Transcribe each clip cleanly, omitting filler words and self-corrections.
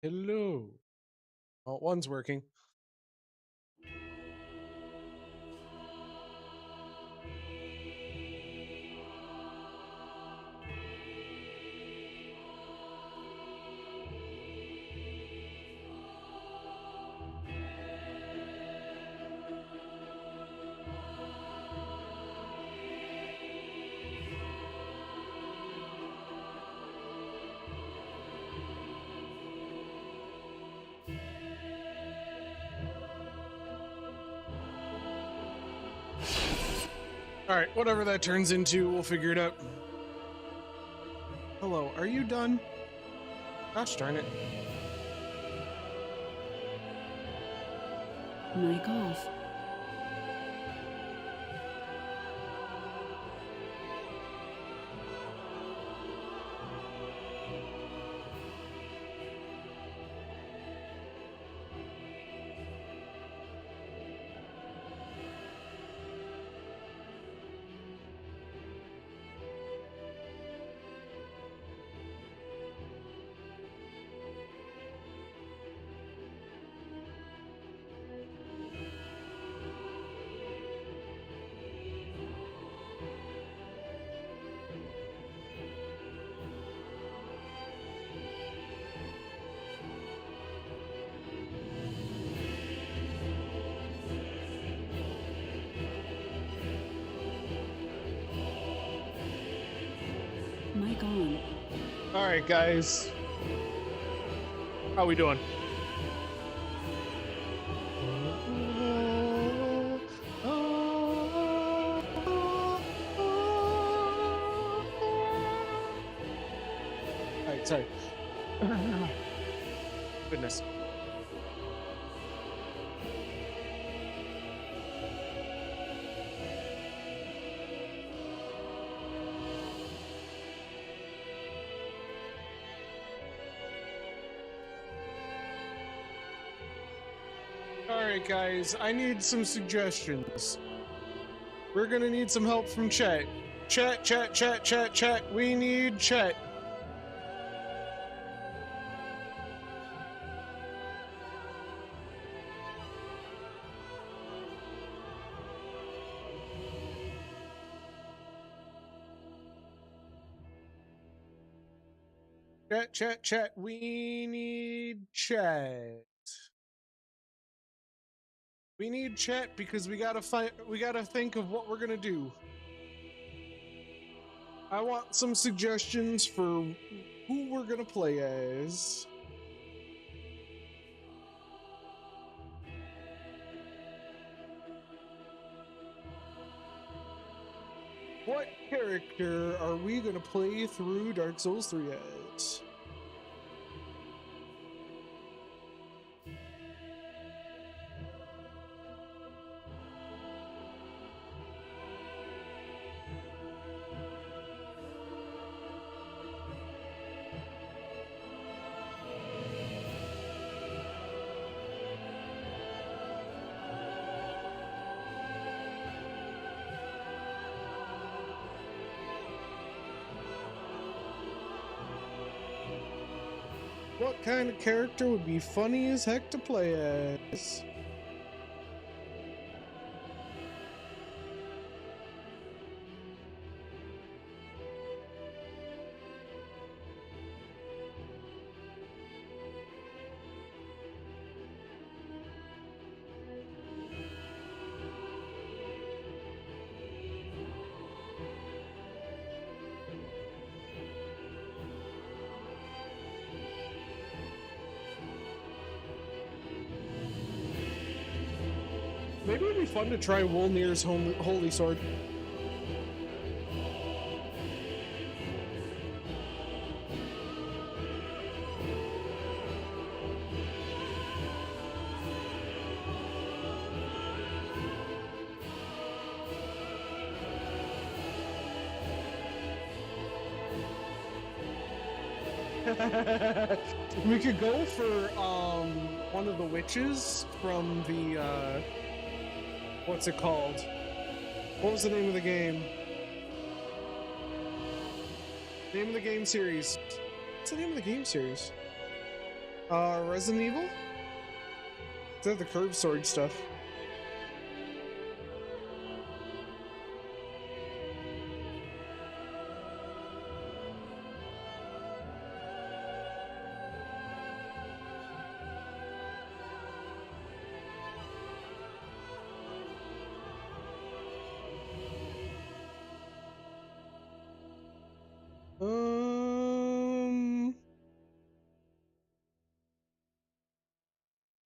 Hello. Oh, one's working. All right, whatever that turns into, we'll figure it out. Hello, are you done? Gosh darn it. Mic off. Mic on. All right, guys. How we doing? All right, sorry. Goodness. Alright guys, I need some suggestions. We're gonna need some help from chat. Chat. We need chat. Chat. We need chat. We need chat because we gotta think of what we're gonna do. I want some suggestions for who we're gonna play as. What character are we gonna play through Dark Souls 3 as? What kind of character would be funny as heck to play as? Maybe it'd be fun to try Wolnir's Holy Sword. We could go for one of the witches from the what's it called? What was the name of the game? Name of the game series. What's the name of the game series? Resident Evil? Is that the curved sword stuff?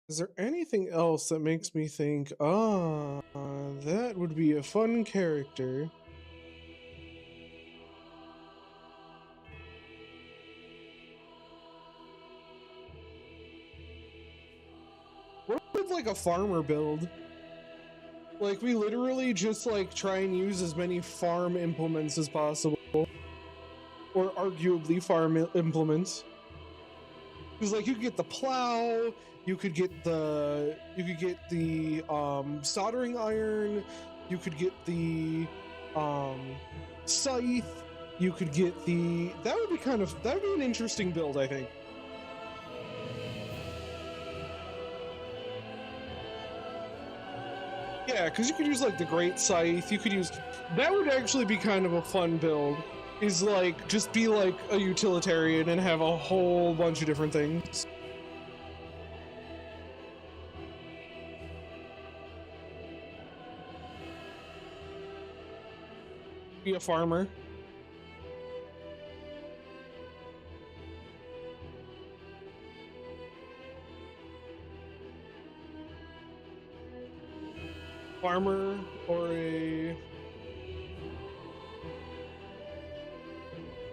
Is there anything else that makes me think, that would be a fun character? What if like a farmer build? Like we literally just like try and use as many farm implements as possible. Or arguably farm implements. Because like you could get the plow, you could get the soldering iron, you could get the scythe, you could get the that would be an interesting build, I think. Yeah, because you could use like the great scythe, you could use that would actually be kind of a fun build. Is like just be like a utilitarian and have a whole bunch of different things. Be a farmer. Farmer or a...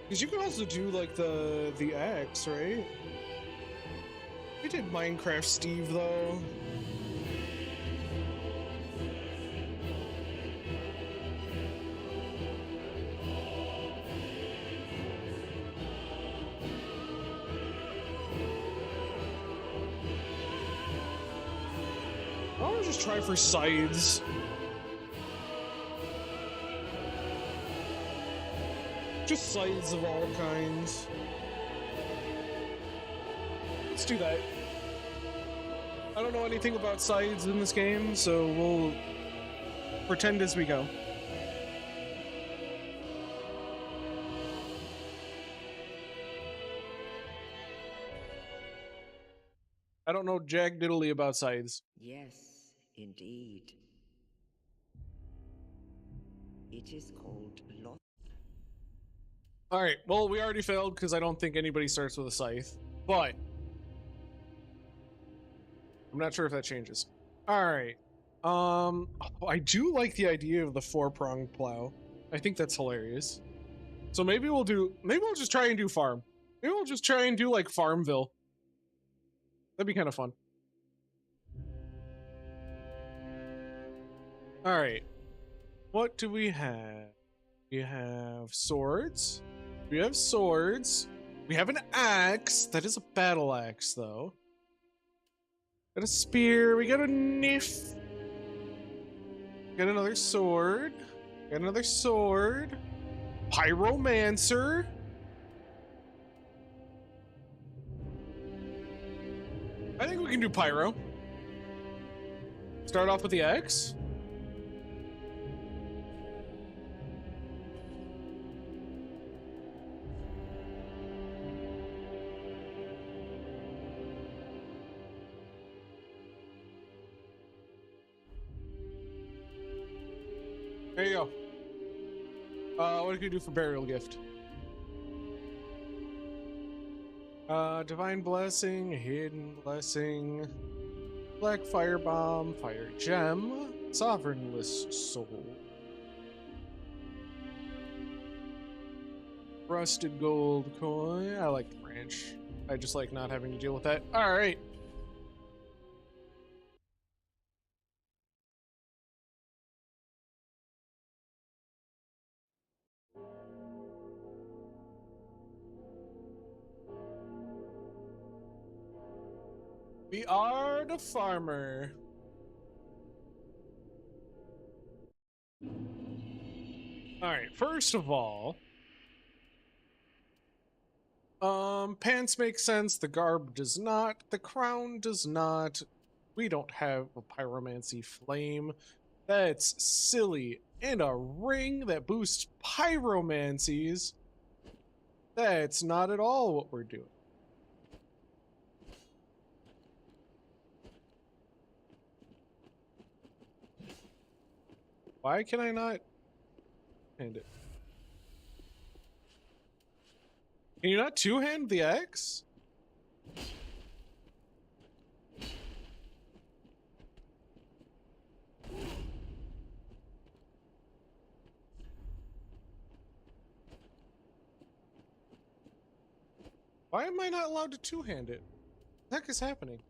Because you can also do like the axe, right? We did Minecraft Steve though. Why don't we just try for scythes? Just scythes of all kinds. Let's do that. I don't know anything about scythes in this game, so we'll pretend as we go. I don't know jack diddly about scythes. Yes, indeed. It is called Loth. Alright, well, we already failed because I don't think anybody starts with a scythe, but I'm not sure if that changes. Alright. I do like the idea of the 4-pronged plow. I think that's hilarious. So maybe we'll just try and do farm. Maybe we'll just try and do like Farmville. That'd be kind of fun. Alright. What do we have? We have swords. We have swords. We have an axe. That is a battle axe, though. Got a spear. We got a knife. Got another sword. Got another sword. Pyromancer. I think we can do pyro. Start off with the axe. There you go. What can you do for burial gift? Divine blessing, hidden blessing, black firebomb, fire gem, sovereignless soul, rusted gold coin. I like the branch. I just like not having to deal with that. All right. We are the farmer. All right, first of all, Pants make sense. The garb does not. The crown does not. We don't have a pyromancy flame. That's silly. And a ring that boosts pyromancies. That's not at all what we're doing. Why can I not hand it? Can you not two-hand the axe? Why am I not allowed to two-hand it? What the heck is happening?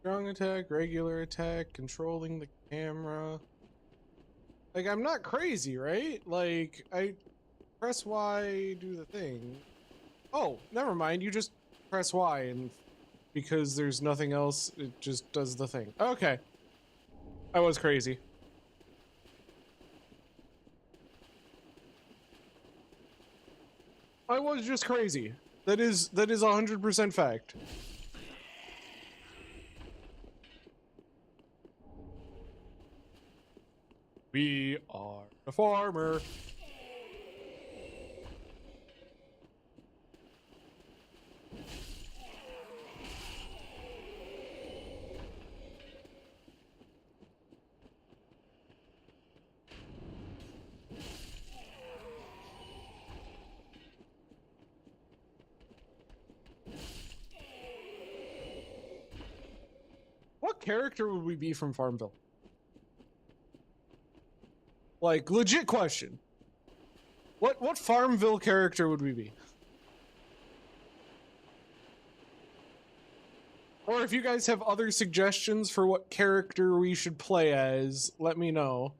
Strong attack, regular attack, controlling the camera. Like, I'm not crazy, right? Like, I press Y, do the thing. Oh, never mind. You just press Y, and because there's nothing else, it just does the thing. Okay. I was crazy. I was just crazy. That is 100% fact. We are a farmer. What character would we be from Farmville? Like, legit question. What Farmville character would we be? Or if you guys have other suggestions for what character we should play as, let me know.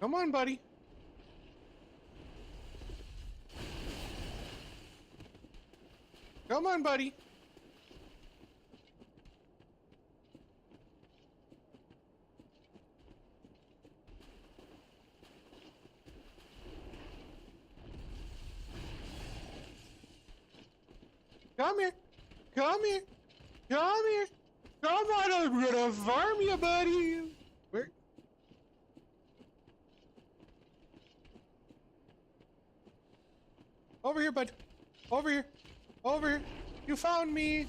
Come on, buddy. Come on, buddy. Come here. Come here. Come here. Come on, I'm gonna farm you, buddy. Where? Over here, bud. Over here. Over here. You found me.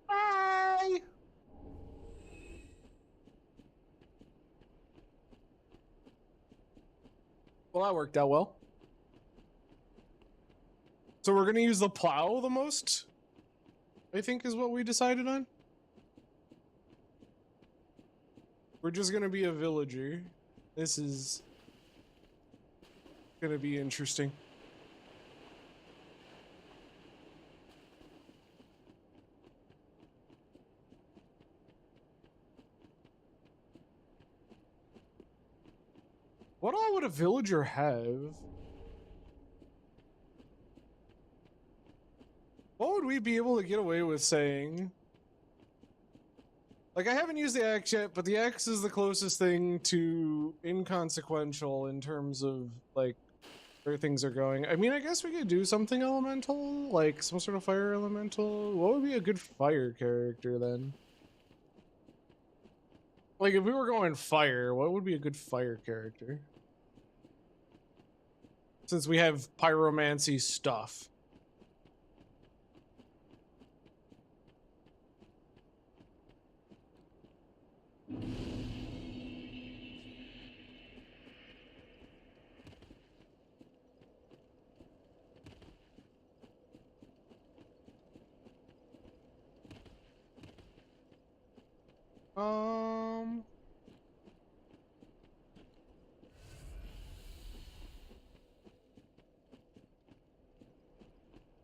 Bye. Well, that worked out well. So we're gonna use the plow the most, I think is what we decided on. We're just gonna be a villager. This is gonna be interesting. What all would a villager have? What would we be able to get away with saying? Like, I haven't used the axe yet, but the axe is the closest thing to inconsequential in terms of, like, where things are going. I mean, I guess we could do something elemental, like some sort of fire elemental. What would be a good fire character then? Like, if we were going fire, what would be a good fire character? Since we have pyromancy stuff.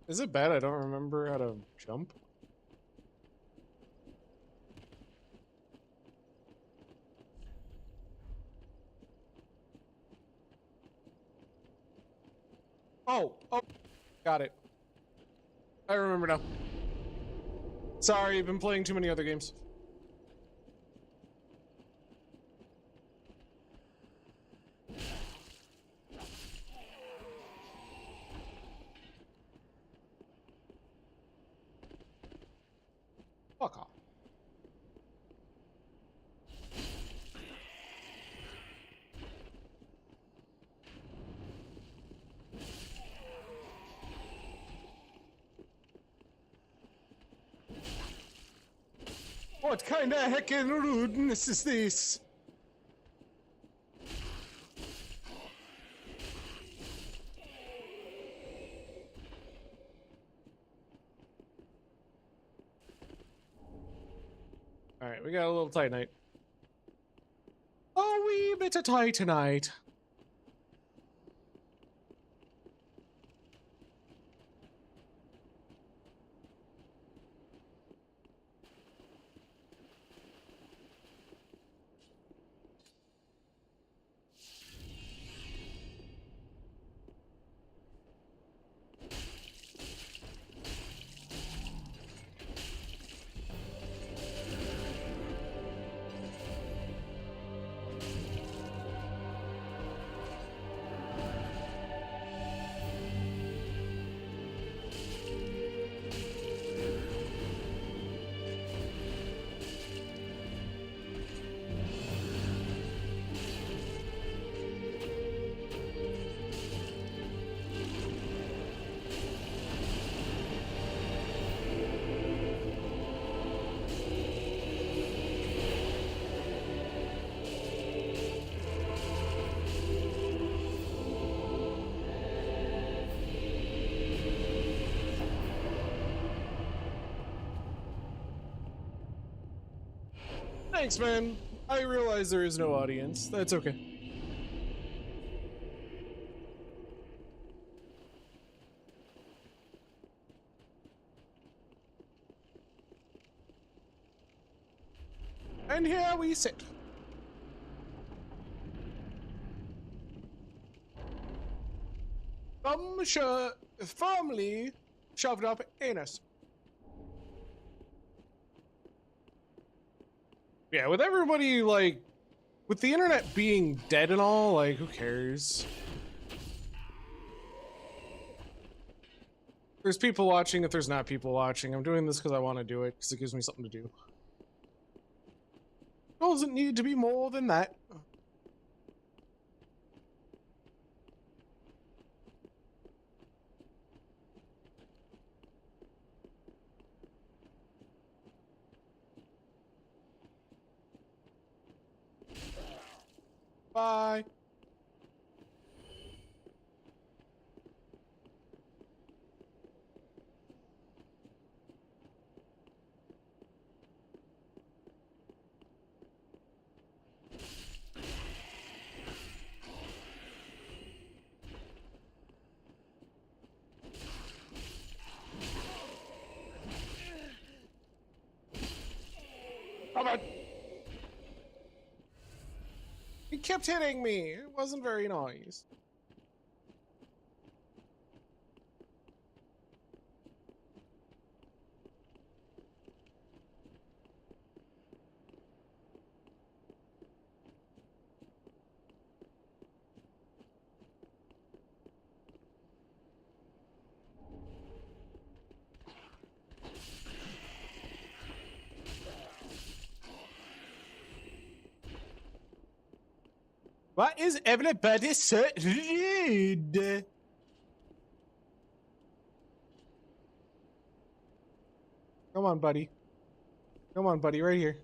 Is it bad I don't remember how to jump? Oh, got it. I remember now. Sorry, I've been playing too many other games. Fuck off. What kind of heckin' rudeness is this? Alright, we got a little tight night. A wee bit of tight tonight. Thanks, man. I realize there is no audience. That's okay. And here we sit. Thumb firmly shoved up anus. Yeah, with everybody, like, with the internet being dead and all, like, who cares? There's people watching if there's not people watching. I'm doing this because I want to do it, because it gives me something to do. Doesn't need to be more than that. Bye. Come on. He kept hitting me. It wasn't very nice. What is everybody so rude? Come on, buddy. Come on, buddy, right here.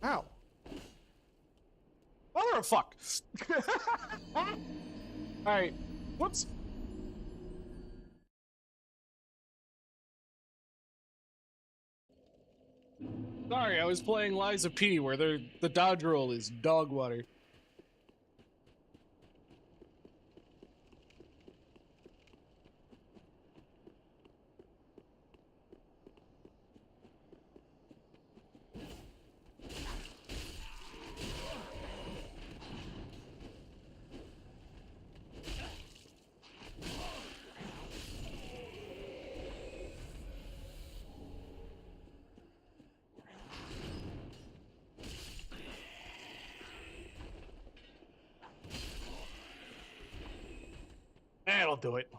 Ow. Motherfuck. Alright. Whoops. Sorry, I was playing Liza P, where the dodge roll is dog water. That'll do it.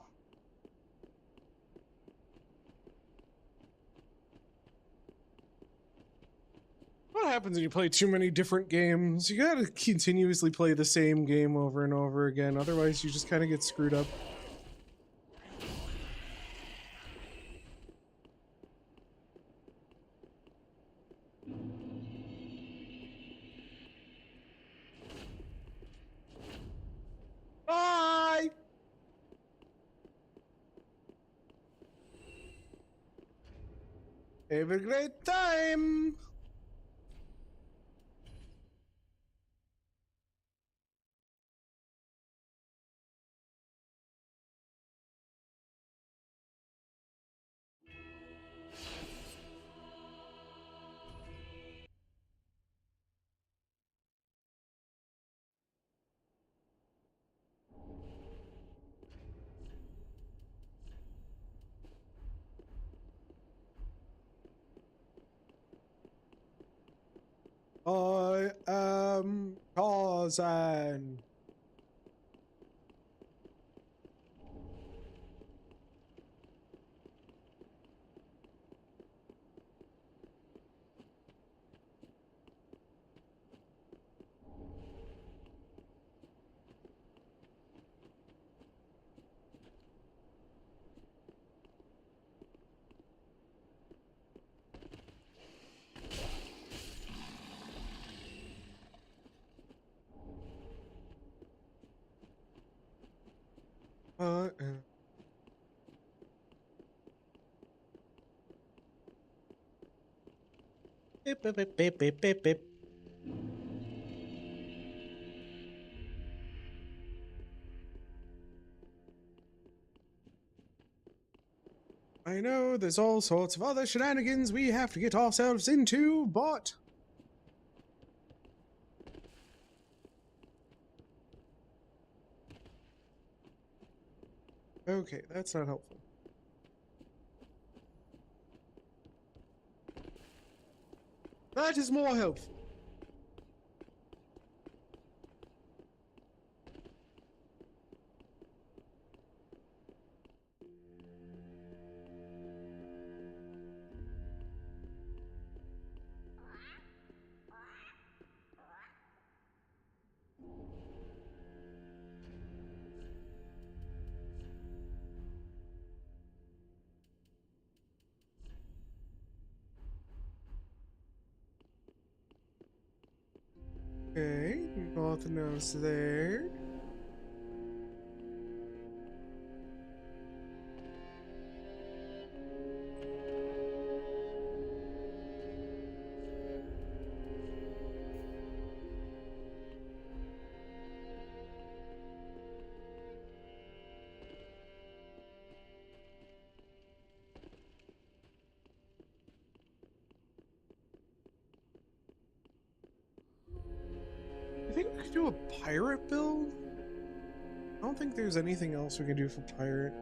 What happens when you play too many different games? You gotta continuously play the same game over and over again, otherwise you just kind of get screwed up. Bye! Have a great time! I am Tarzan. I am. Beep, beep, beep, beep, beep, beep, beep. I know there's all sorts of other shenanigans we have to get ourselves into, but... Okay, that's not helpful. That is more helpful. Okay, nothing else there. I think we could do a pirate build. I don't think there's anything else we can do for pirate.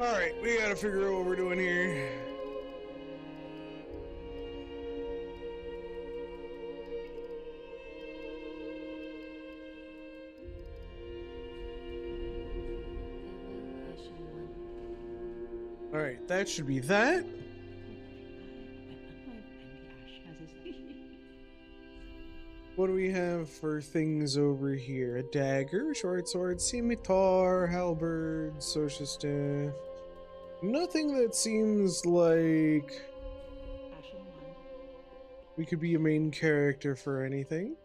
Alright, we gotta figure out what we're doing here. Alright, that should be that. What do we have for things over here? A dagger, short sword, scimitar, halberd, social staff. Nothing that seems like... We could be a main character for anything.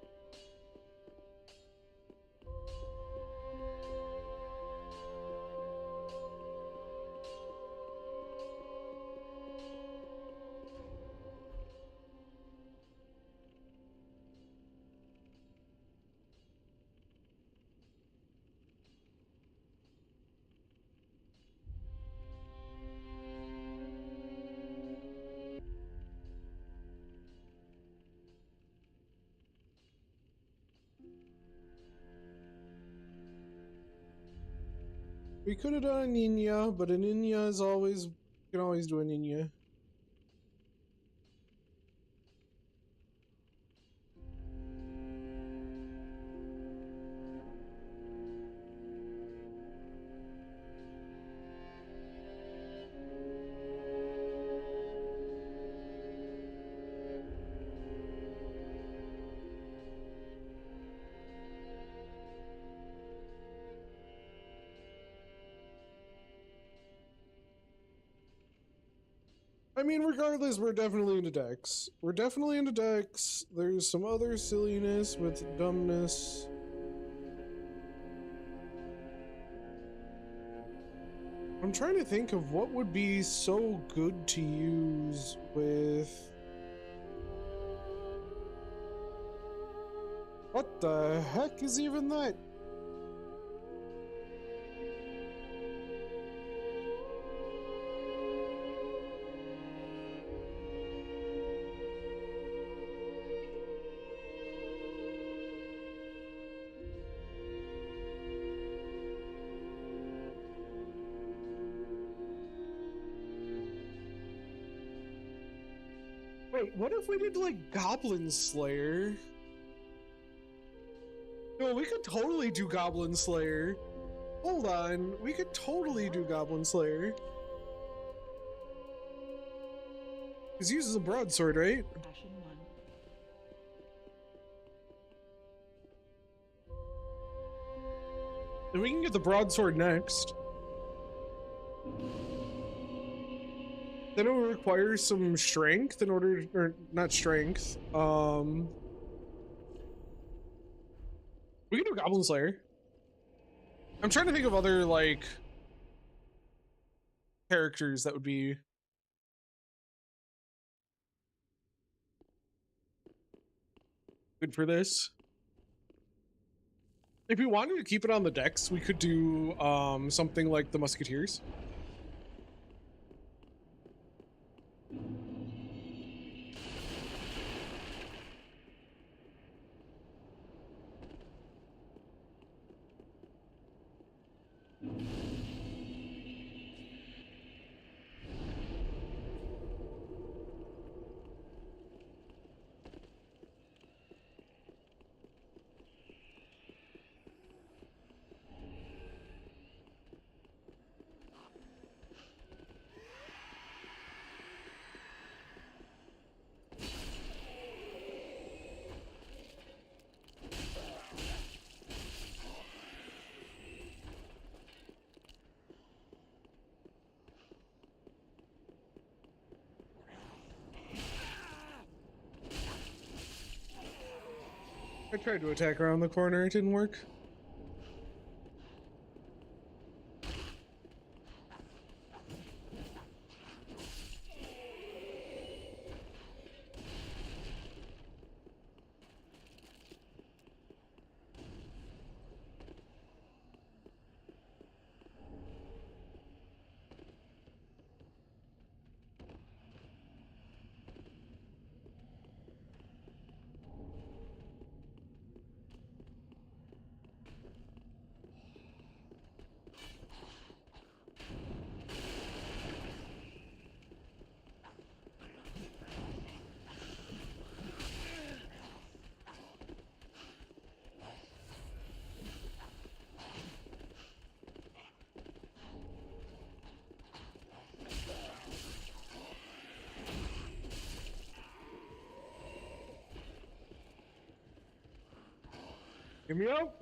We could have done a ninja, but a ninja is always, you can always do a ninja. I mean, regardless, we're definitely into Dex. We're definitely into Dex. There's some other silliness with dumbness. I'm trying to think of what would be so good to use with... What the heck is even that? Wait, what if we did like Goblin Slayer? No, we could totally do Goblin Slayer. Hold on, we could totally do Goblin Slayer. He uses a broadsword, right? Passion 1. Then we can get the broadsword next. Then it will require some strength in order, or not strength. We can do Goblin Slayer. I'm trying to think of other like characters that would be good for this. If we wanted to keep it on the decks, we could do something like the Musketeers. I tried to attack around the corner, it didn't work. Give me up.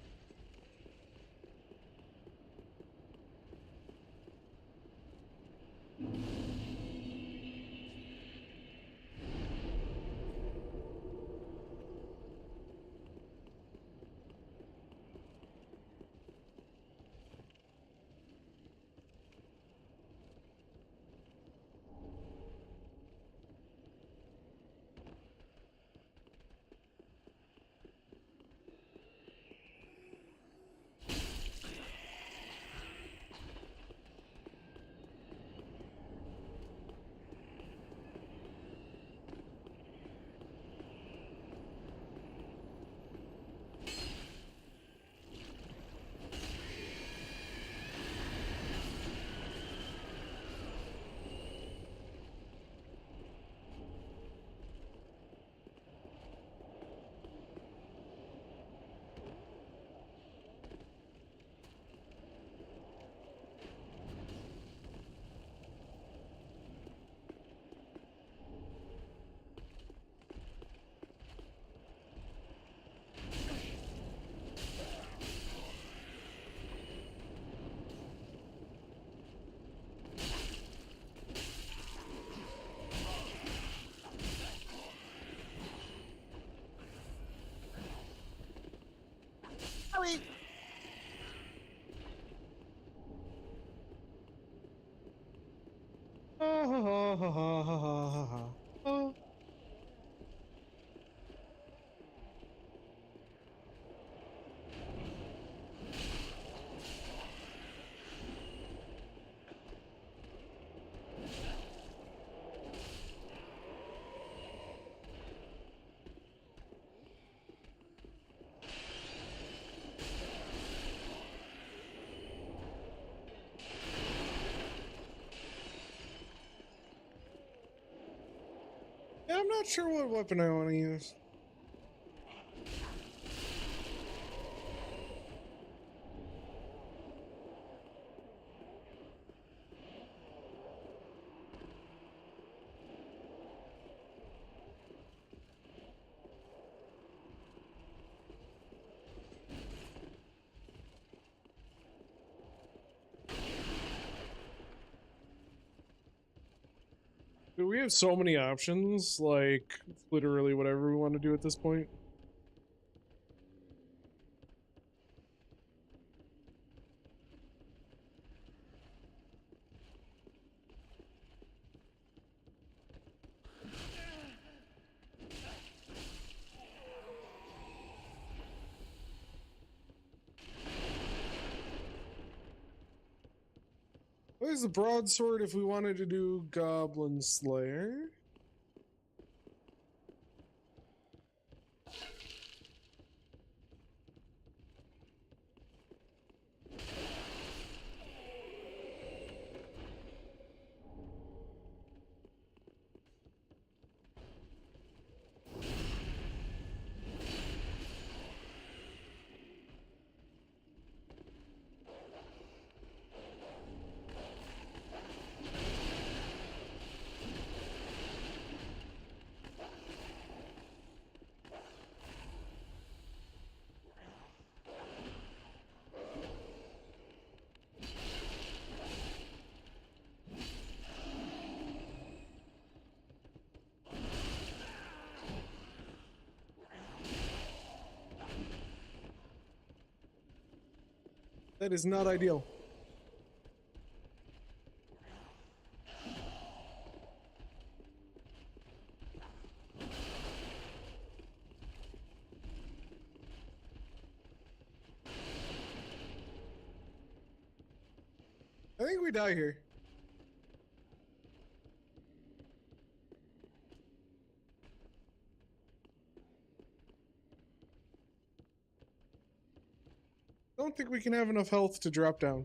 Yeah, I'm not sure what weapon I want to use. Dude, we have so many options, like literally whatever we want to do at this point. What is the broadsword if we wanted to do Goblin Slayer? That is not ideal. I think we die here. Don't think we can have enough health to drop down.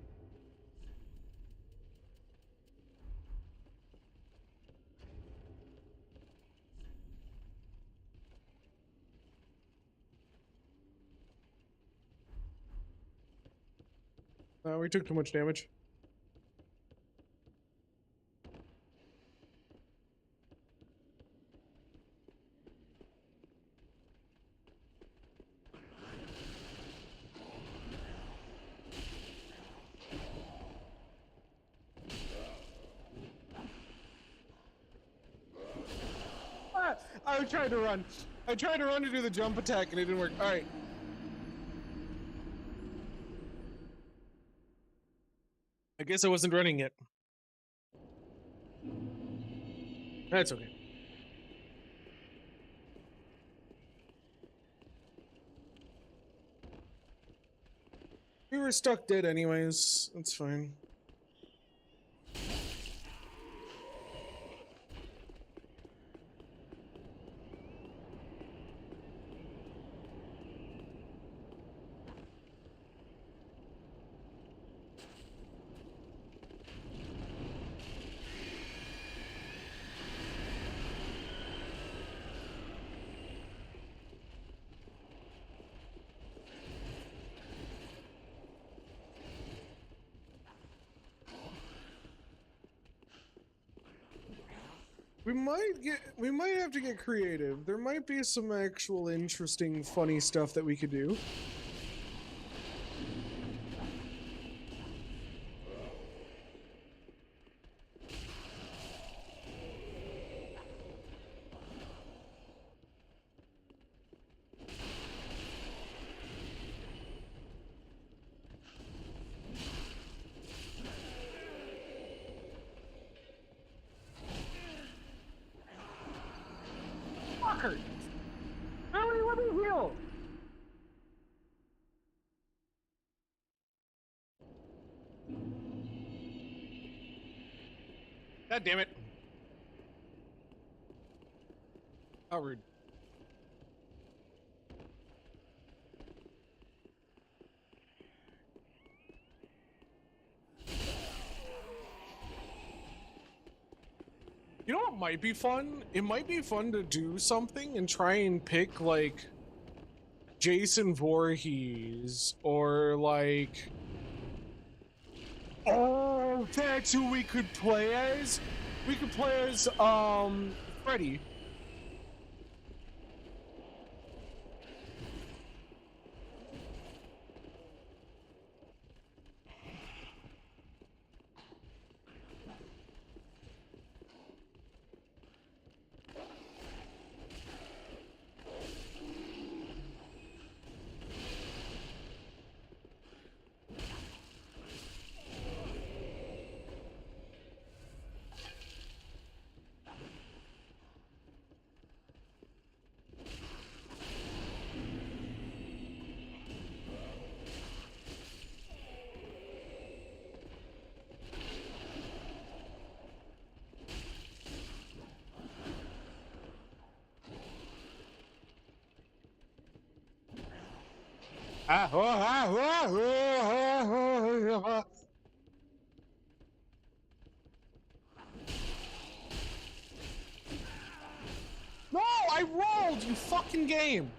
We took too much damage. I tried to run. I tried to run to do the jump attack and it didn't work. All right. I guess I wasn't running yet. That's okay. We were stuck dead anyways. That's fine. We might have to get creative. There might be some actual interesting, funny stuff that we could do. Fucker! How many let me heal? God damn it. How rude. You know what what might be fun? It might be fun to do something and try and pick like Jason Voorhees or like, oh, that's who we could play as. We could play as Freddy. No, I rolled, you fucking game.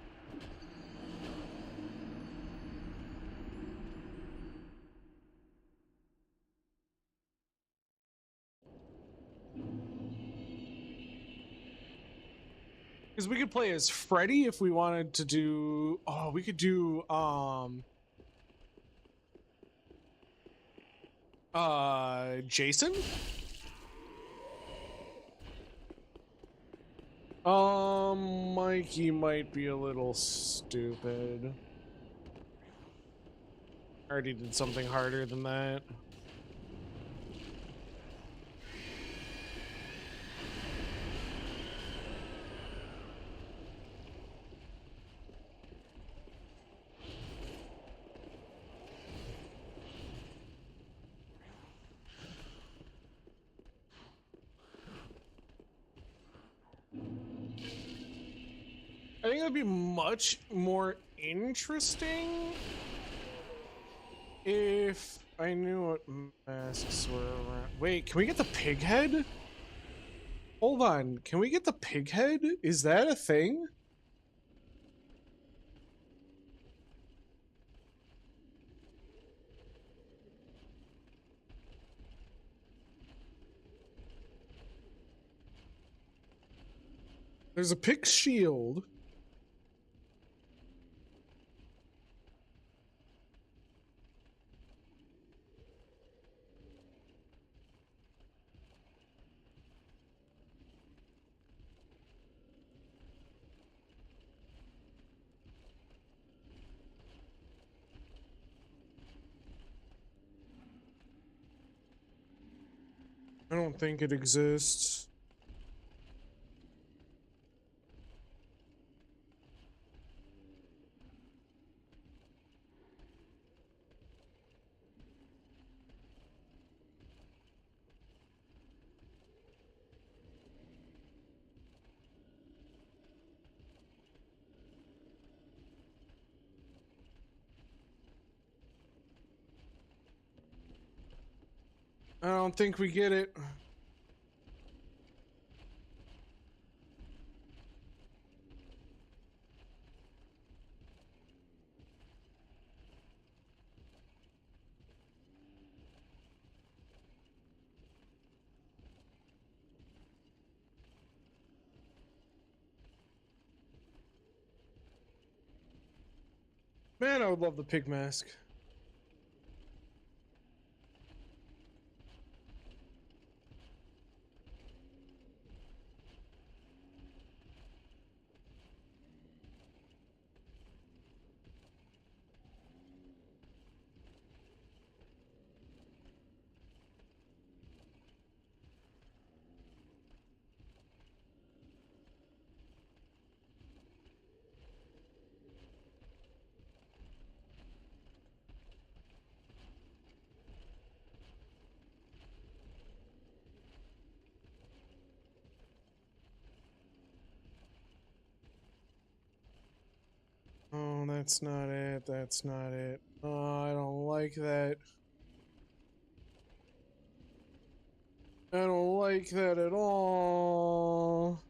Because we could play as Freddy if we wanted to do. Oh, we could do Jason. Mikey might be a little stupid. I already did something harder than that. I think it'd be much more interesting if I knew what masks were around. Wait, can we get the pig head? Hold on, can we get the pig head? Is that a thing? There's a pig shield. I don't think it exists. I don't think we get it. Man, I would love the pig mask. Oh, that's not it. That's not it. Oh, I don't like that. I don't like that at all.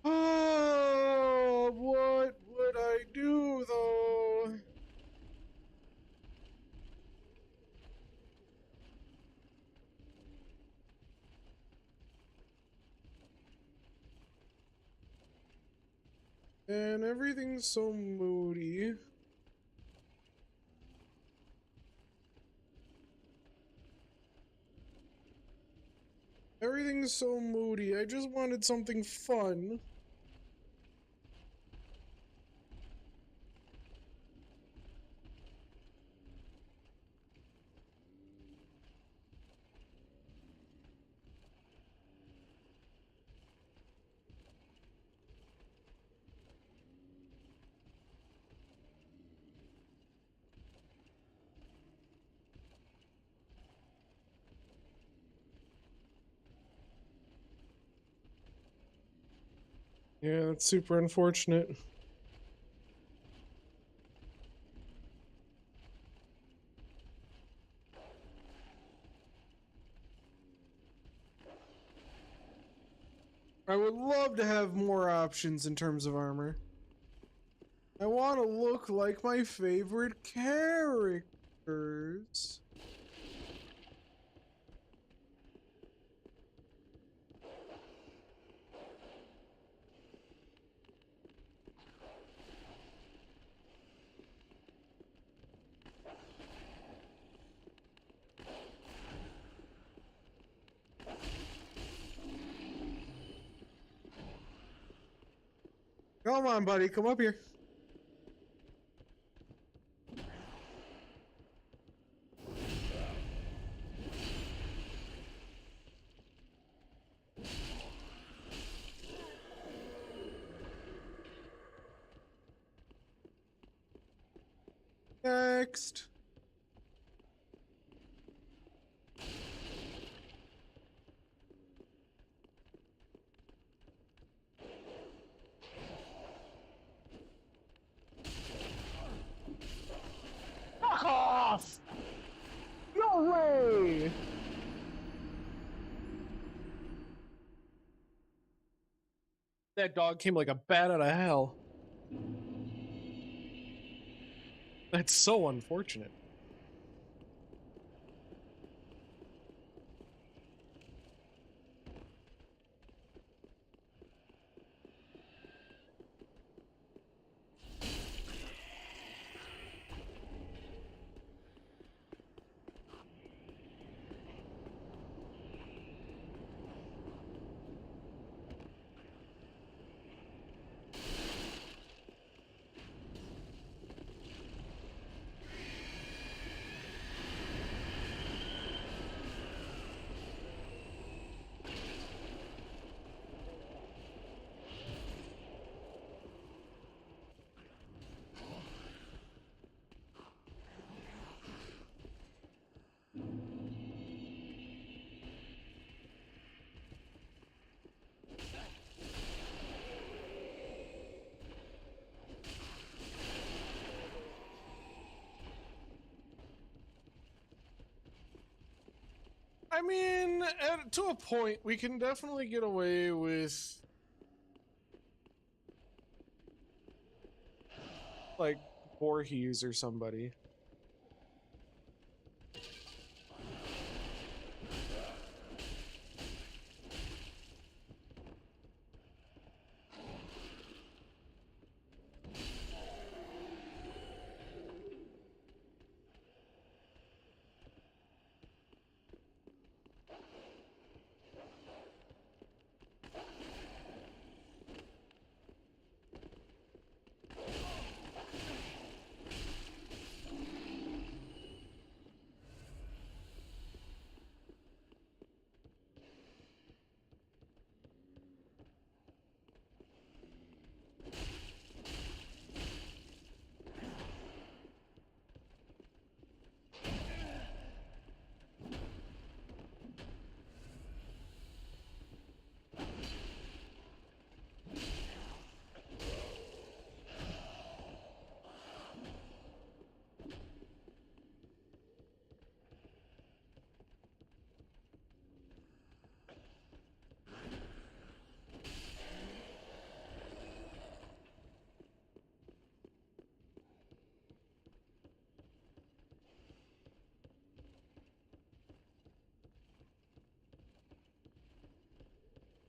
Oh, what would I do though? And everything's so moody. Everything's so moody. I just wanted something fun. Yeah, it's super unfortunate. I would love to have more options in terms of armor. I want to look like my favorite characters. Come on, buddy, come up here. Next. Fuck off! No way! That dog came like a bat out of hell. That's so unfortunate. I mean, to a point, we can definitely get away with like Voorhees or somebody.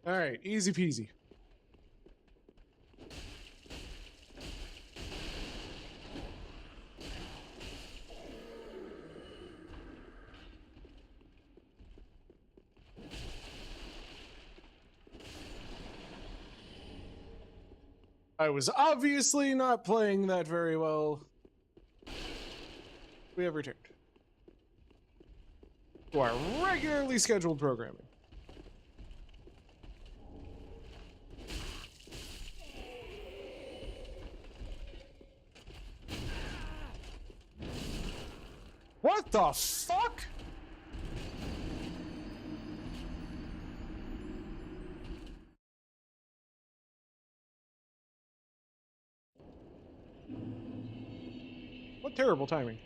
All right, easy peasy. I was obviously not playing that very well. We have returned to our regularly scheduled programming. What the fuck? What terrible timing.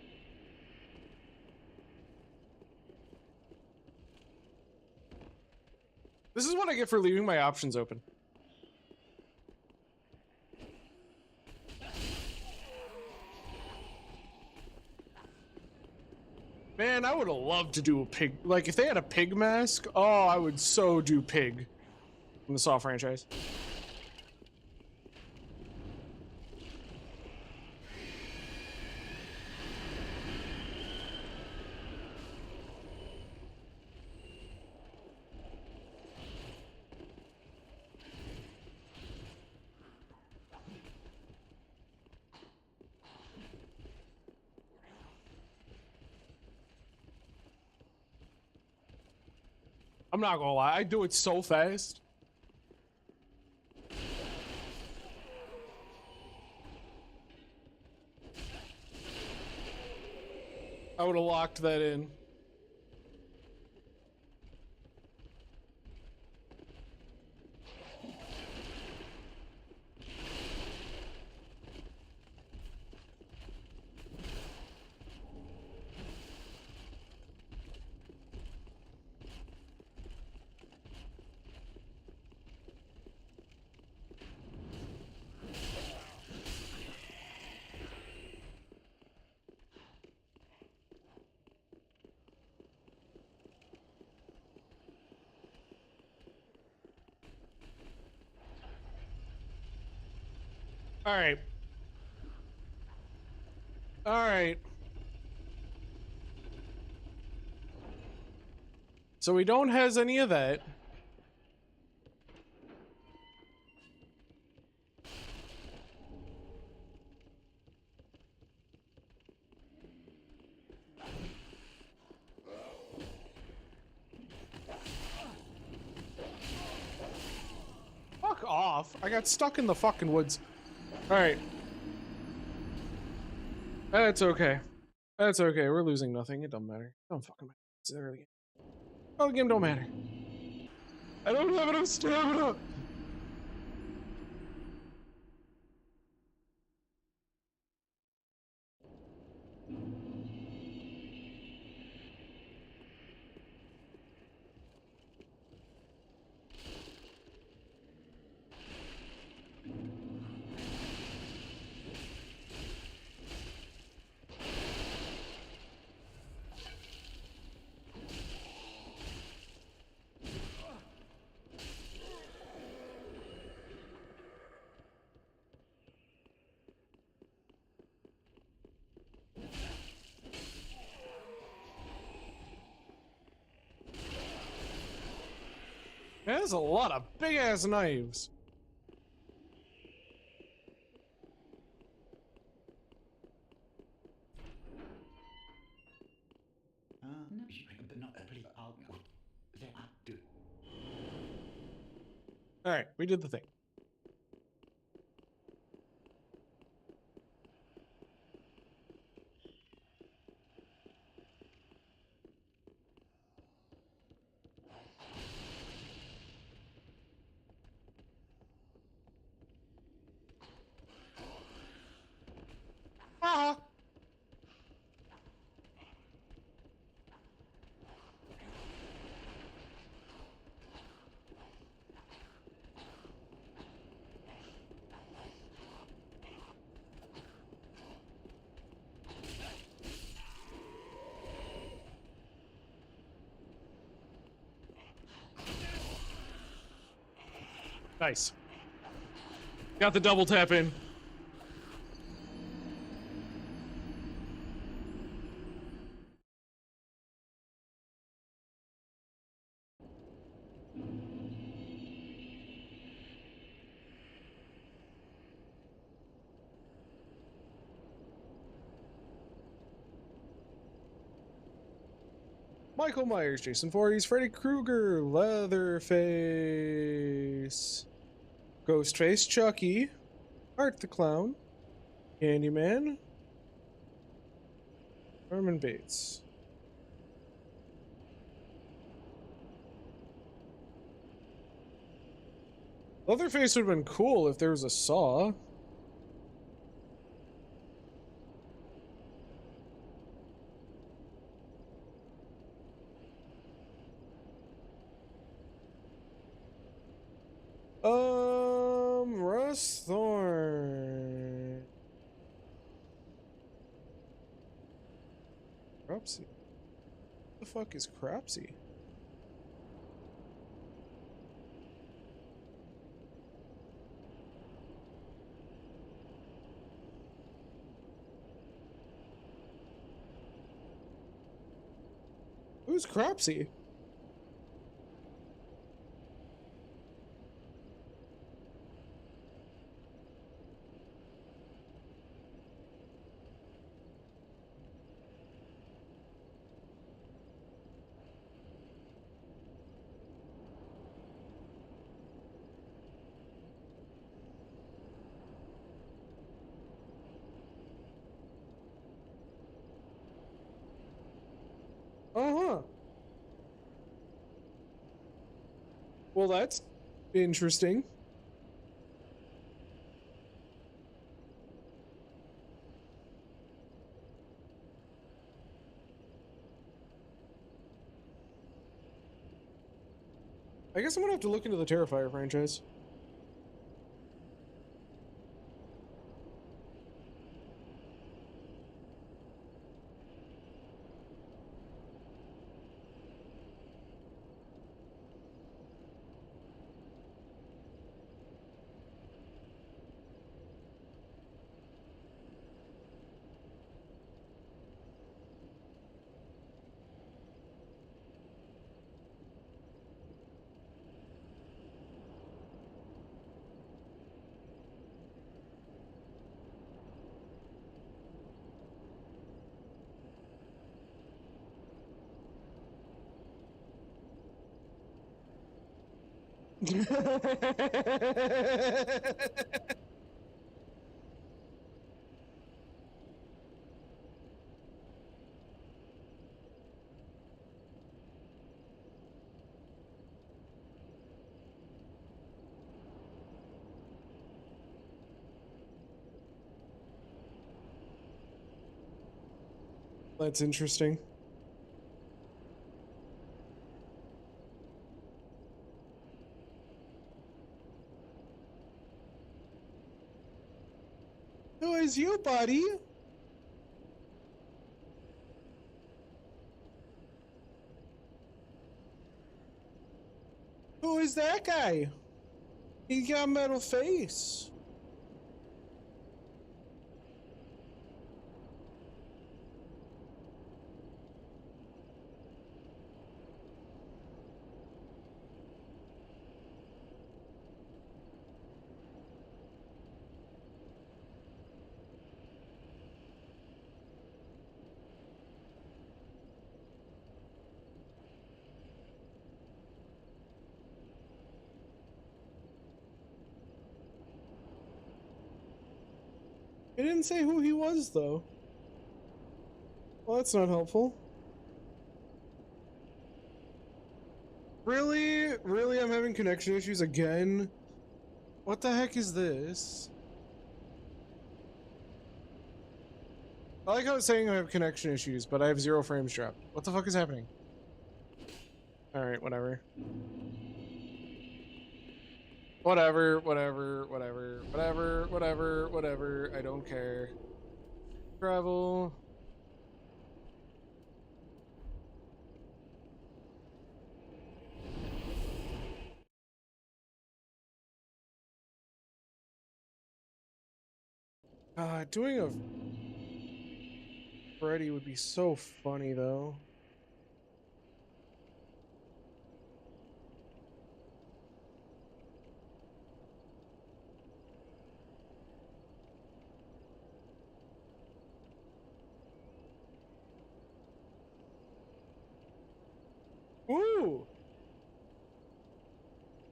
This is what I get for leaving my options open. Man, I would have loved to do a pig. Like, if they had a pig mask, oh, I would so do pig in the Saw franchise. I'm not gonna lie, I do it so fast. I would have locked that in. All right. All right. So we don't has any of that. Fuck off. I got stuck in the fucking woods. All right. That's okay. That's okay. We're losing nothing. It don't matter. Don't fucking matter. It's early game. Oh, the game don't matter. I don't have enough stamina. Man, there's a lot of big ass knives. All right, we did the thing. Nice. Got the double tap in. Michael Myers, Jason Voorhees, Freddy Krueger, Leatherface, Ghostface, Chucky, Art the Clown, Candyman, Norman Bates. Leatherface would have been cool if there was a Saw. Russ Thorne. Cropsy. What the fuck is Cropsy? Who's Cropsy? Uh-huh. Well, that's interesting. I guess I'm gonna have to look into the Terrifier franchise. That's interesting. Who is you, buddy? Who is that guy? He got a metal face. It didn't say who he was, though. Well, that's not helpful. Really? Really? I'm having connection issues again? What the heck is this? I like how it's saying I have connection issues, but I have 0 frames dropped. What the fuck is happening? Alright, whatever. Whatever. I don't care. Travel. Doing a Freddy would be so funny though. Ooh!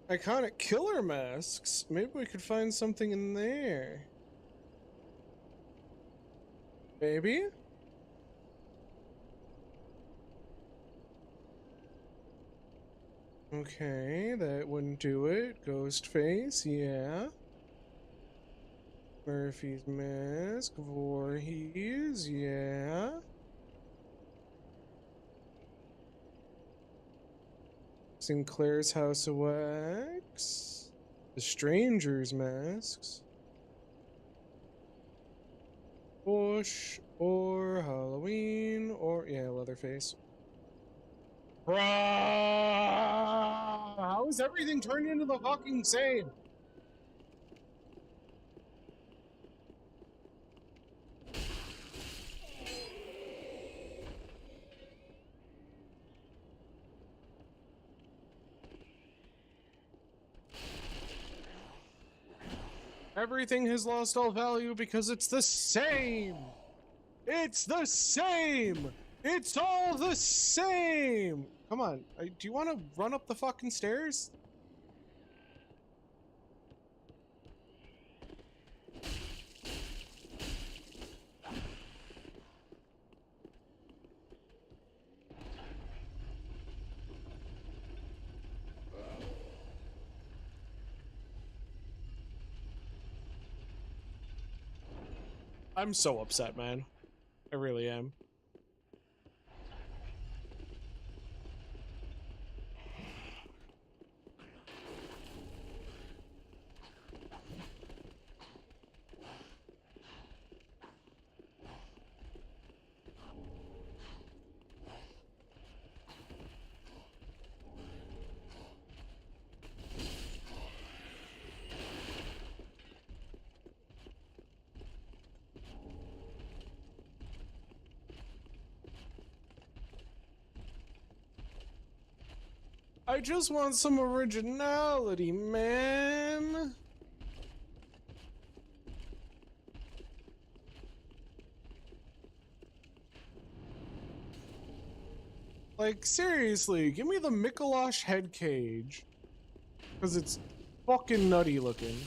Iconic killer masks. Maybe we could find something in there. Maybe? Okay, that wouldn't do it. Ghostface, yeah. Murphy's Mask, Voorhees, yeah. Sinclair's House of Wax. The Stranger's Masks. Bush, or Halloween, or, yeah, Leatherface. Bruh! How is everything turned into the fucking same? Everything has lost all value because it's the same! It's the same! It's all the same! Come on, do you want to run up the fucking stairs? I'm so upset, man. I really am. I just want some originality, man. Like, seriously, give me the Mikolash head cage. Because it's fucking nutty looking.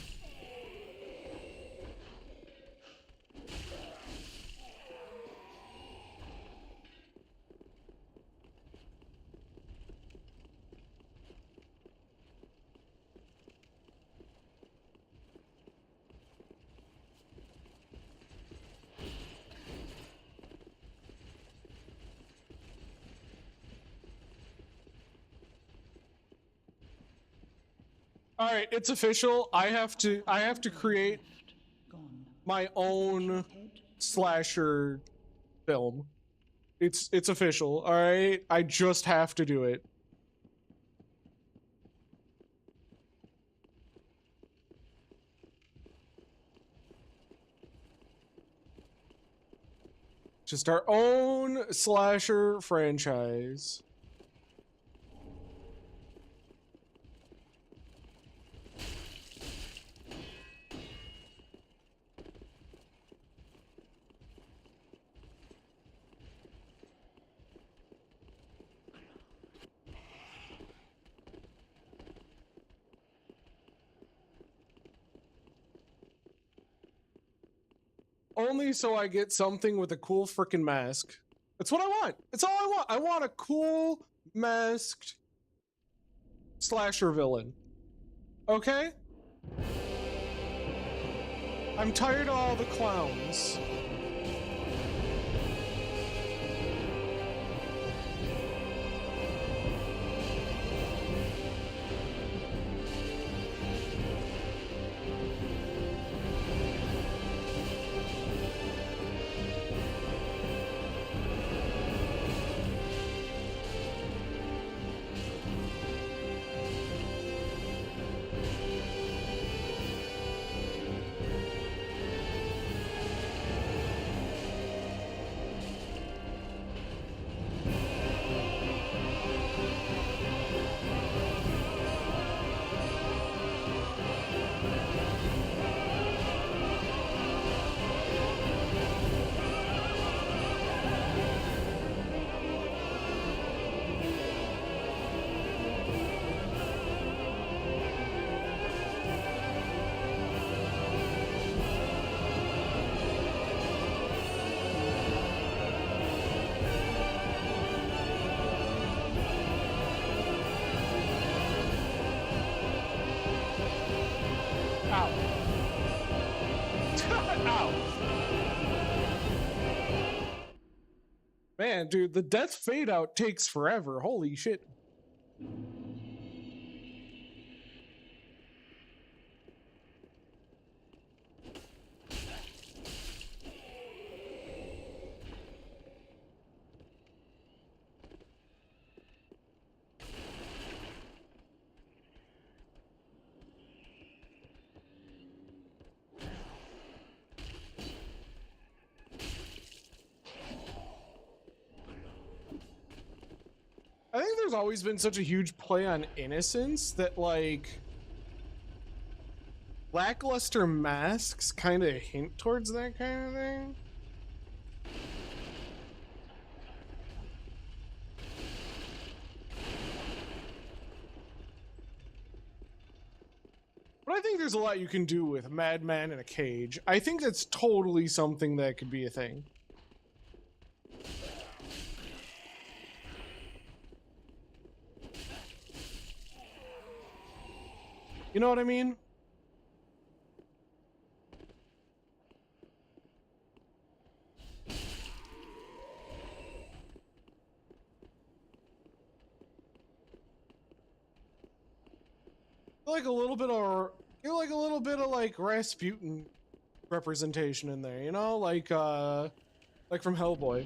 All right, it's official. I have to create my own slasher film. It's official. All right, I just have to do it. Just our own slasher franchise. Only so I get something with a cool freaking mask. That's what I want. That's all I want. I want a cool masked slasher villain. Okay? I'm tired of all the clowns. Man, dude, the death fade out takes forever. Holy shit. I think there's always been such a huge play on innocence that, like, lackluster masks kind of hint towards that kind of thing. But I think there's a lot you can do with Madman in a cage. I think that's totally something that could be a thing. You know what I mean? Like a little bit of, like a little bit of like Rasputin representation in there, you know, like from Hellboy.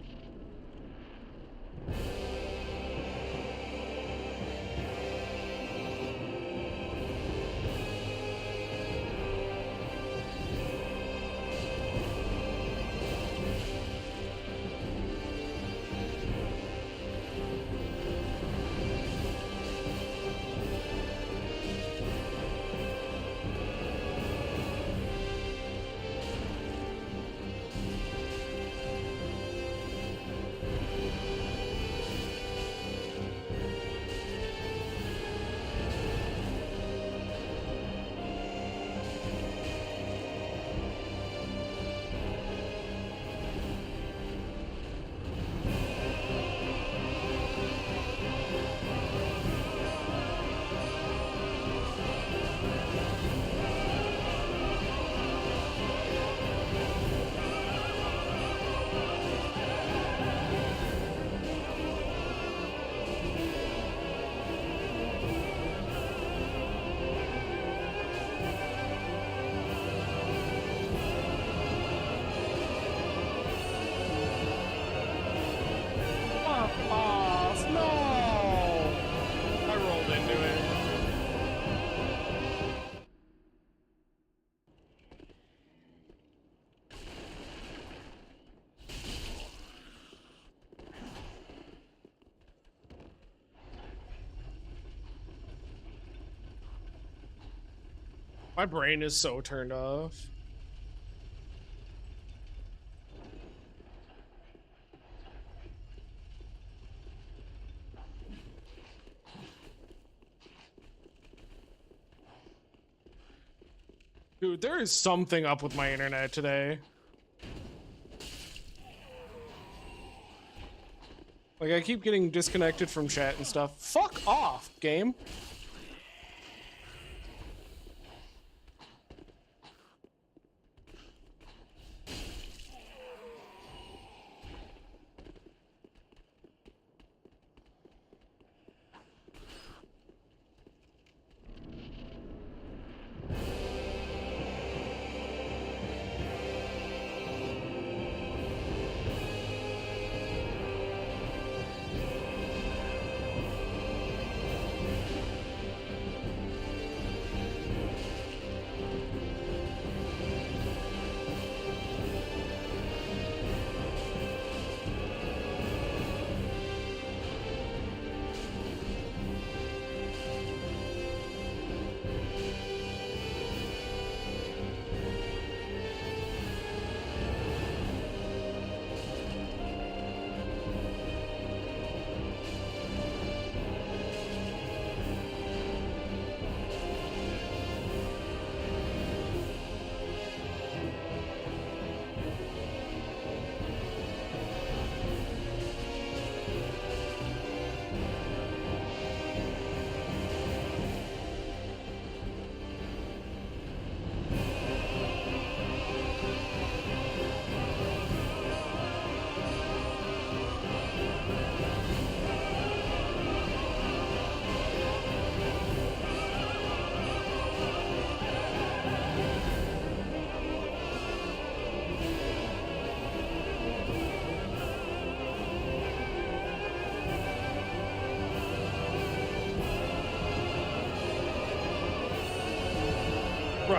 My brain is so turned off. Dude, there is something up with my internet today. Like, I keep getting disconnected from chat and stuff. Fuck off, game.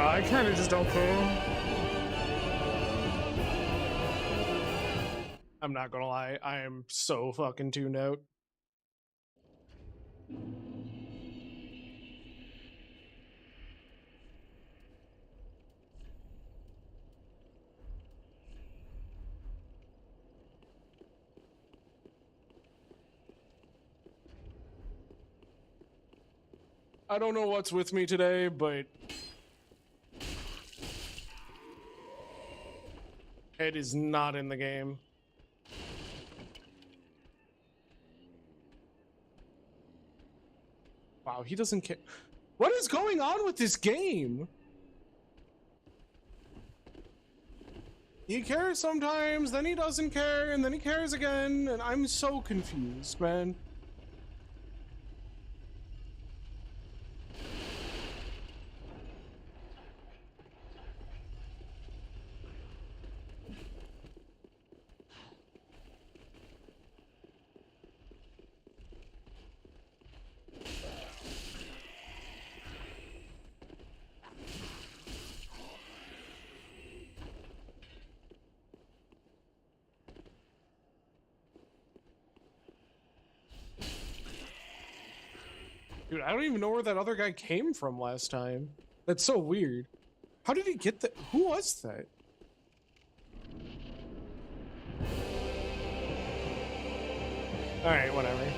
I kind of just don't care. I'm not gonna lie, I am so fucking tuned out. I don't know what's with me today, but it is not in the game. Wow, he doesn't care. What is going on with this game? He cares sometimes, then he doesn't care, and then he cares again, and I'm so confused, man. Dude, I don't even know where that other guy came from last time. That's so weird. How did he get that? Who was that? Alright, whatever.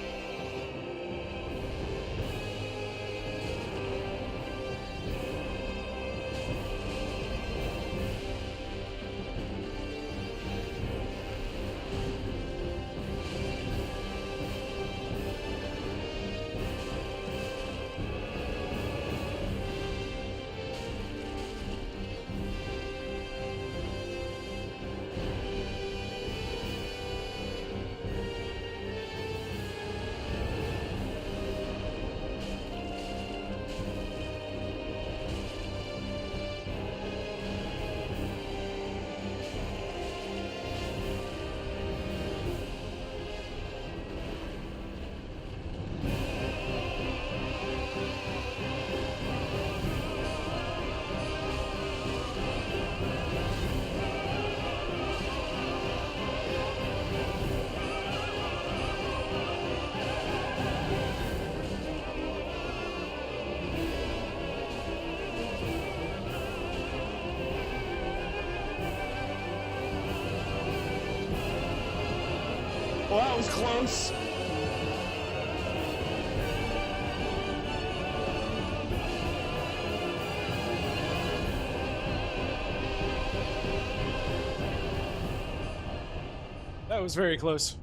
Well, that was close. That was very close.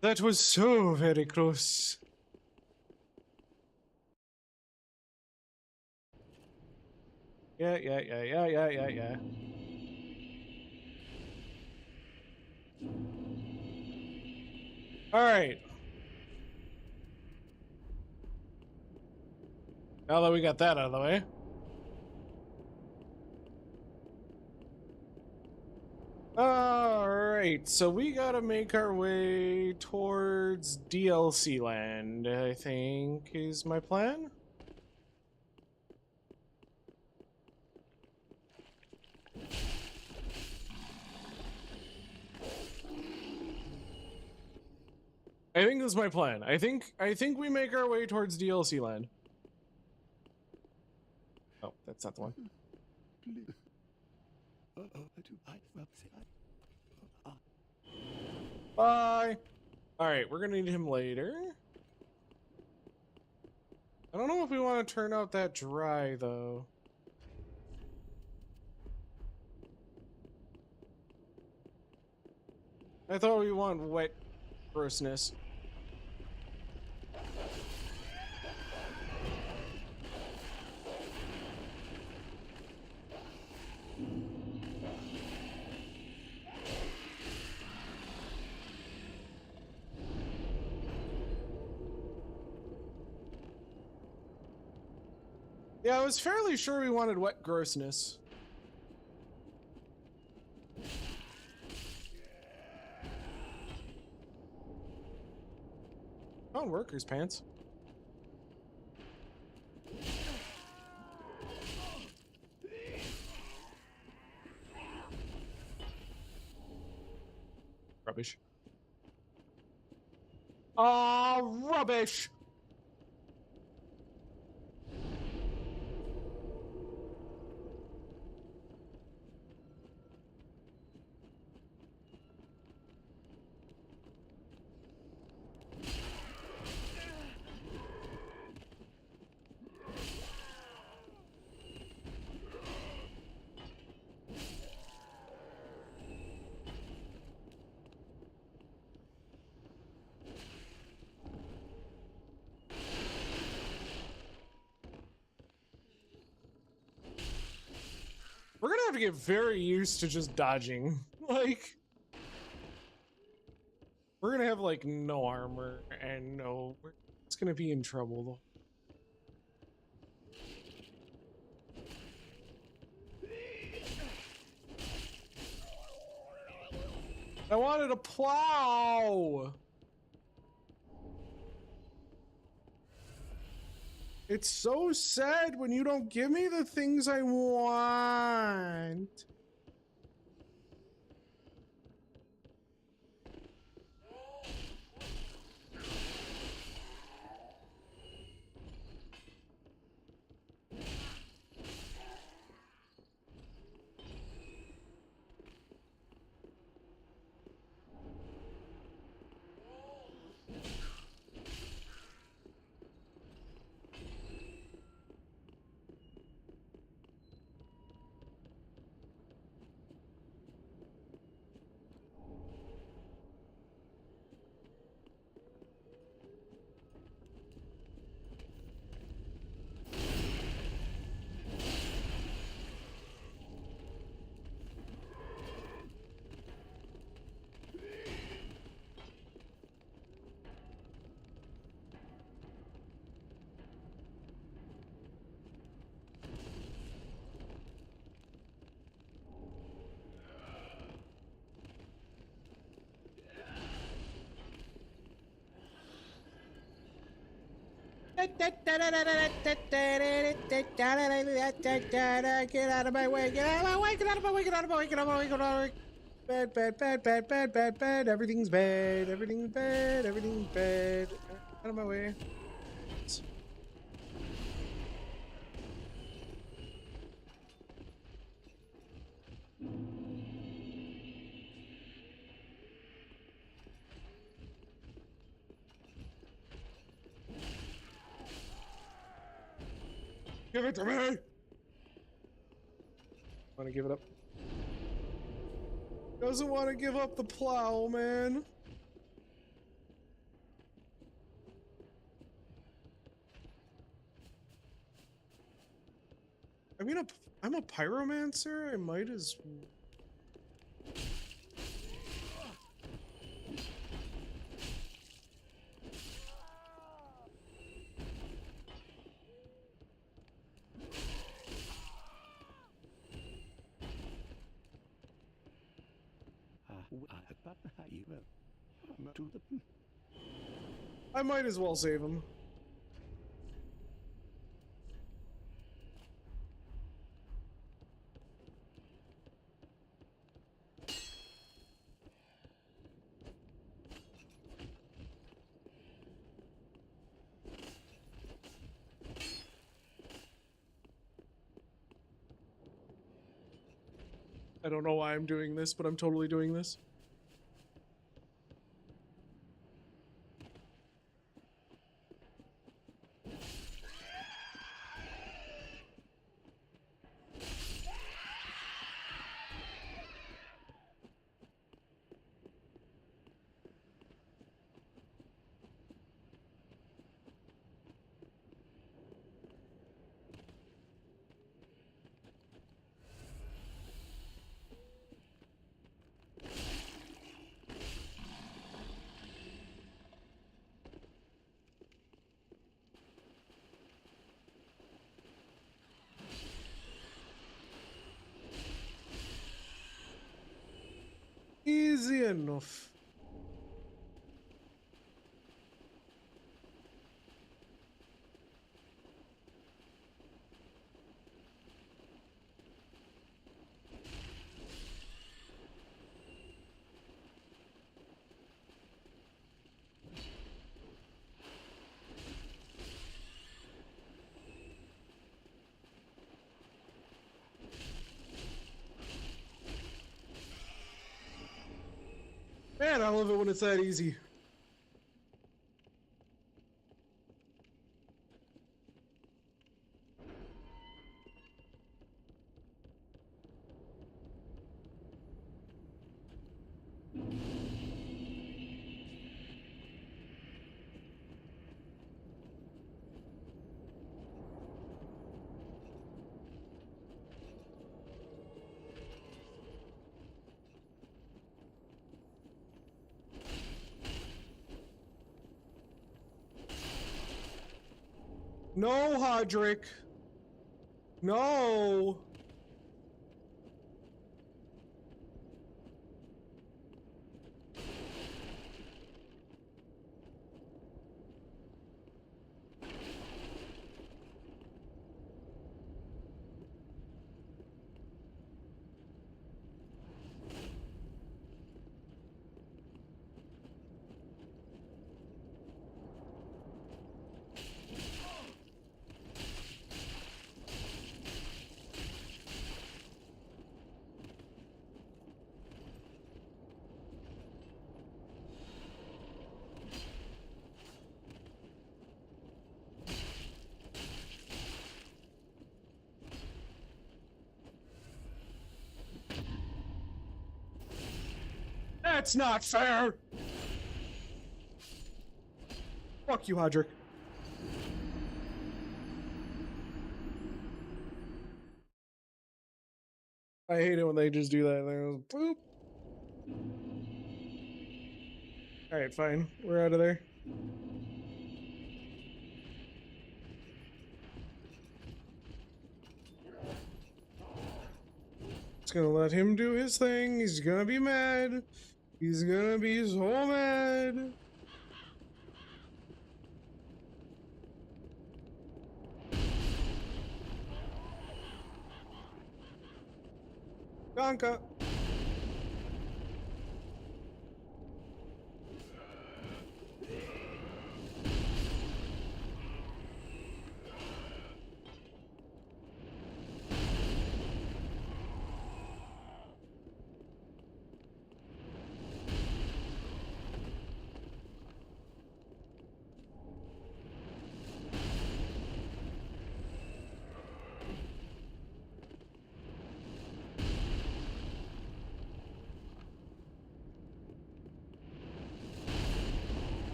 That was so very close. Yeah. All right. Now that we got that out of the way. All right, so we gotta make our way towards DLC land, I think is my plan. I think that's my plan. I think we make our way towards DLC land. Oh, that's not the one. Bye. All right, we're gonna need him later. I don't know if we want to turn out that dry though. I thought we want wet grossness. Yeah, I was fairly sure we wanted wet grossness. Oh, workers' pants. Rubbish. Ah, rubbish! We're gonna have to get very used to just dodging. Like, we're gonna have like no armor and no. It's gonna be in trouble though. I wanted a plow. It's so sad when you don't give me the things I want. Get out of my way, get out of my way, get out of my way, get out of my way, get out of my way, get out of my way. Bad, bad, bad, bad, bad, bad, bad. Everything's bad, everything's bad, everything's bad. Out of my way. Give it to me! Want to give it up? Doesn't want to give up the plow, man. I mean, I'm a pyromancer. I might as. I might as well save him. I don't know why I'm doing this, but I'm totally doing this. easy enough. Man, I love it when it's that easy. No, Hodrick. No. That's not fair. Fuck you, Hodrick. I hate it when they just do that. They're boop. All right, fine. We're out of there. Just gonna let him do his thing. He's gonna be mad. He's gonna be so mad. Donka.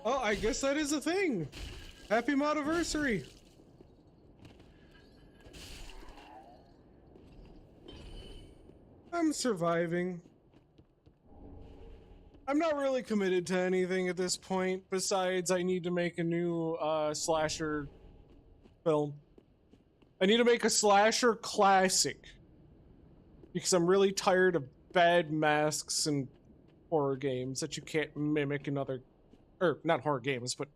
Oh, I guess that is a thing. Happy Modiversary. I'm surviving. I'm not really committed to anything at this point, besides I need to make a new slasher film. I need to make a slasher classic. Because I'm really tired of bad masks and horror games that you can't mimic in other... Or, not horror games, but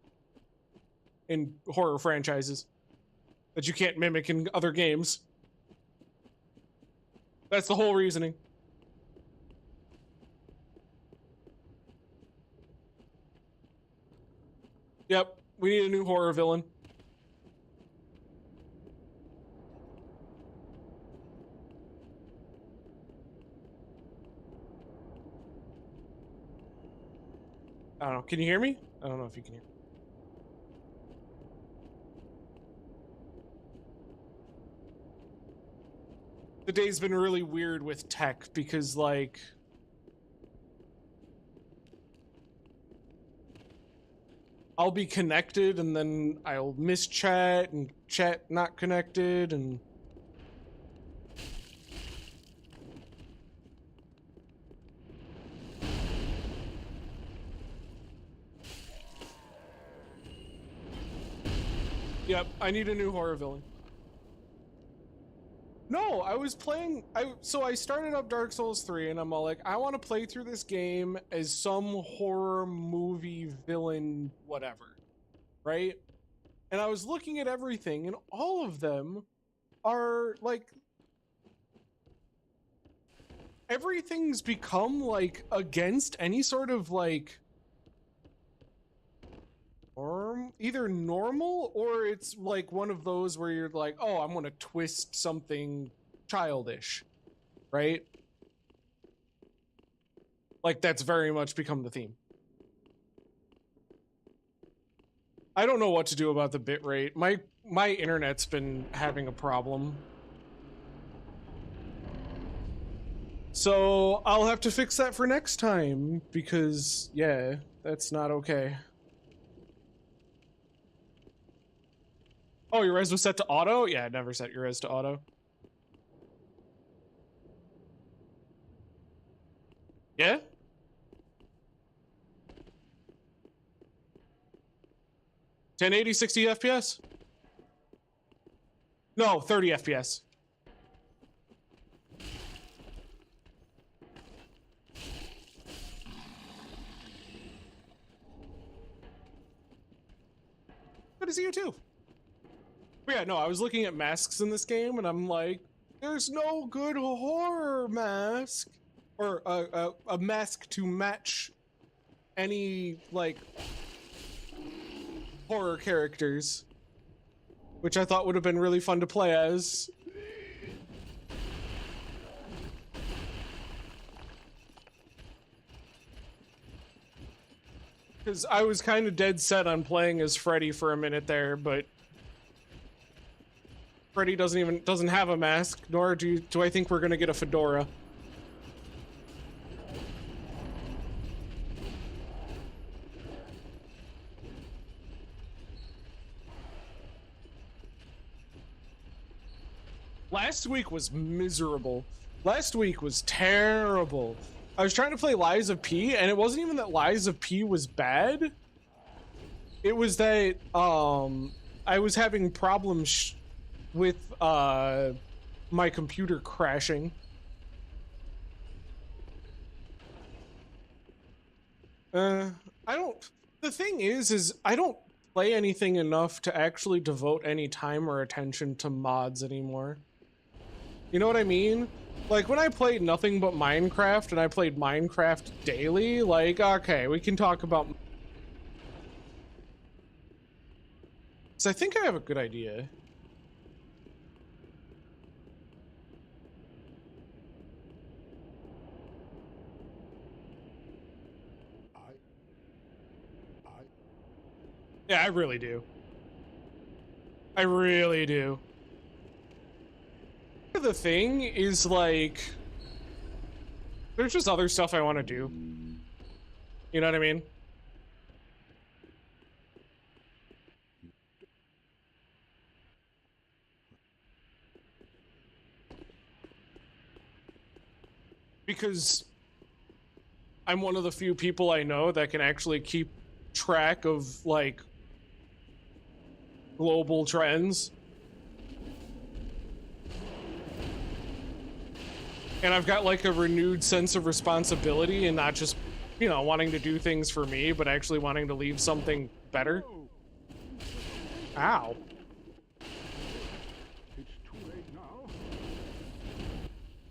in horror franchises that you can't mimic in other games. That's the whole reasoning. Yep, we need a new horror villain. I don't know. Can you hear me? I don't know if you can hear me. The day's been really weird with tech because, like... I'll be connected and then I'll miss chat and chat not connected and yep, I need a new horror villain. No, I was playing. So I started up Dark Souls 3, and I'm all like, I want to play through this game as some horror movie villain, whatever, right? And I was looking at everything, and all of them are like, everything's become like against any sort of like either normal or it's like one of those where you're like, oh, I'm gonna twist something childish, right? Like that's very much become the theme. I don't know what to do about the bitrate. My internet's been having a problem. So I'll have to fix that for next time because yeah, that's not okay. Oh, your res was set to auto? Yeah, never set your res to auto. Yeah? $1080 60 FPS? No, 30 FPS. Good to see you too. But yeah, no, I was looking at masks in this game and I'm like, there's no good horror mask or a mask to match any like horror characters, which I thought would have been really fun to play as. Because I was kind of dead set on playing as Freddy for a minute there, but Freddy doesn't have a mask, nor do I think we're gonna get a fedora. Last week was miserable. Last week was terrible. I was trying to play Lies of P, and it wasn't even that Lies of P was bad. It was that I was having problems with my computer crashing. The thing is I don't play anything enough to actually devote any time or attention to mods anymore. You know what I mean? Like when I played nothing but Minecraft and I played Minecraft daily, like, okay, we can talk about. So I think I have a good idea. Yeah, I really do. I really do. The thing is, like, there's just other stuff I want to do. You know what I mean? Because I'm one of the few people I know that can actually keep track of, like, global trends. And I've got like a renewed sense of responsibility and not just, you know, wanting to do things for me, but actually wanting to leave something better. Ow. It's too late now.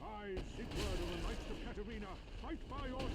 I, Sigurd of the Knights of Katarina, fight by your side.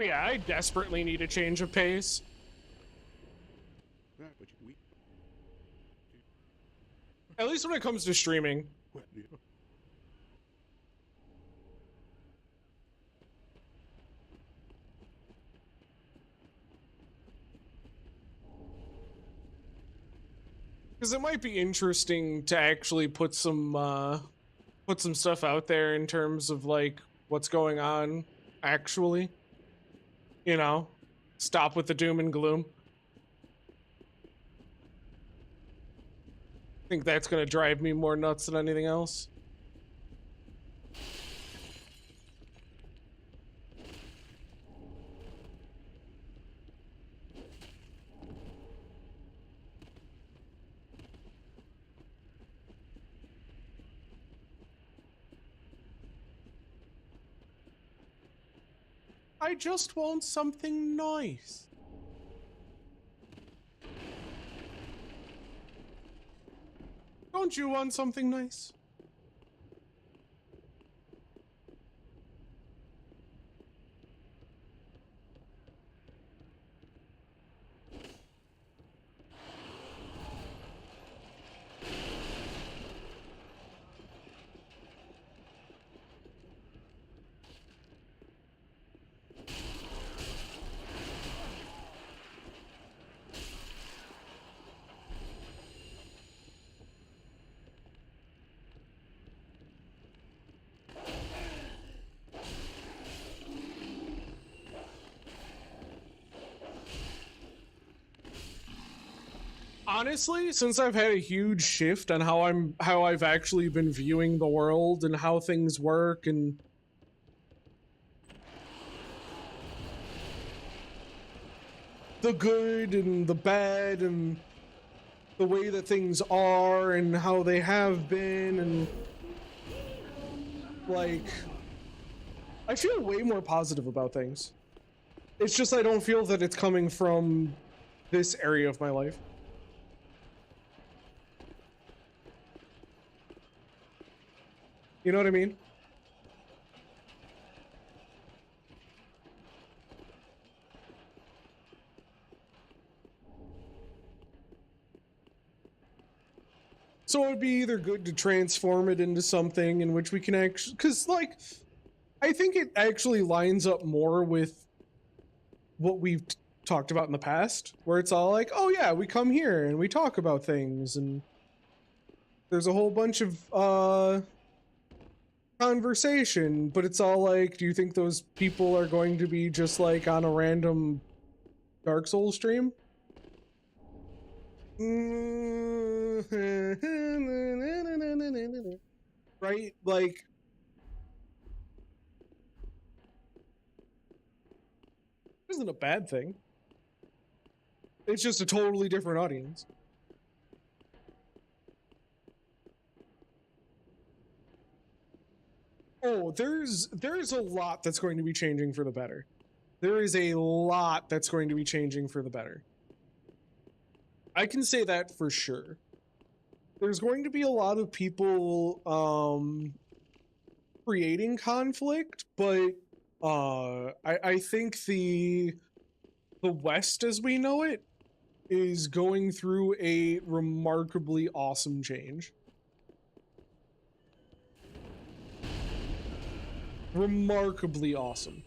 Yeah, I desperately need a change of pace. That, but we. At least when it comes to streaming. Well, yeah. Because it might be interesting to actually put some stuff out there in terms of like what's going on actually. You know, stop with the doom and gloom. I think that's gonna drive me more nuts than anything else. I just want something nice. Don't you want something nice? Honestly, since I've had a huge shift on how I've actually been viewing the world and how things work and the good and the bad and the way that things are and how they have been, and like I feel way more positive about things. It's just I don't feel that it's coming from this area of my life. You know what I mean? So it'd be either good to transform it into something in which we can actually, because like, I think it actually lines up more with what we've talked about in the past, where it's all like, oh yeah, we come here and we talk about things, and there's a whole bunch of conversation, but it's all like, do you think those people are going to be just like on a random Dark Souls stream? Right? Like, isn't a bad thing. It's just a totally different audience. Oh, there's a lot that's going to be changing for the better. There is a lot that's going to be changing for the better. I can say that for sure. There's going to be a lot of people creating conflict, but I think the West as we know it is going through a remarkably awesome change. Remarkably awesome.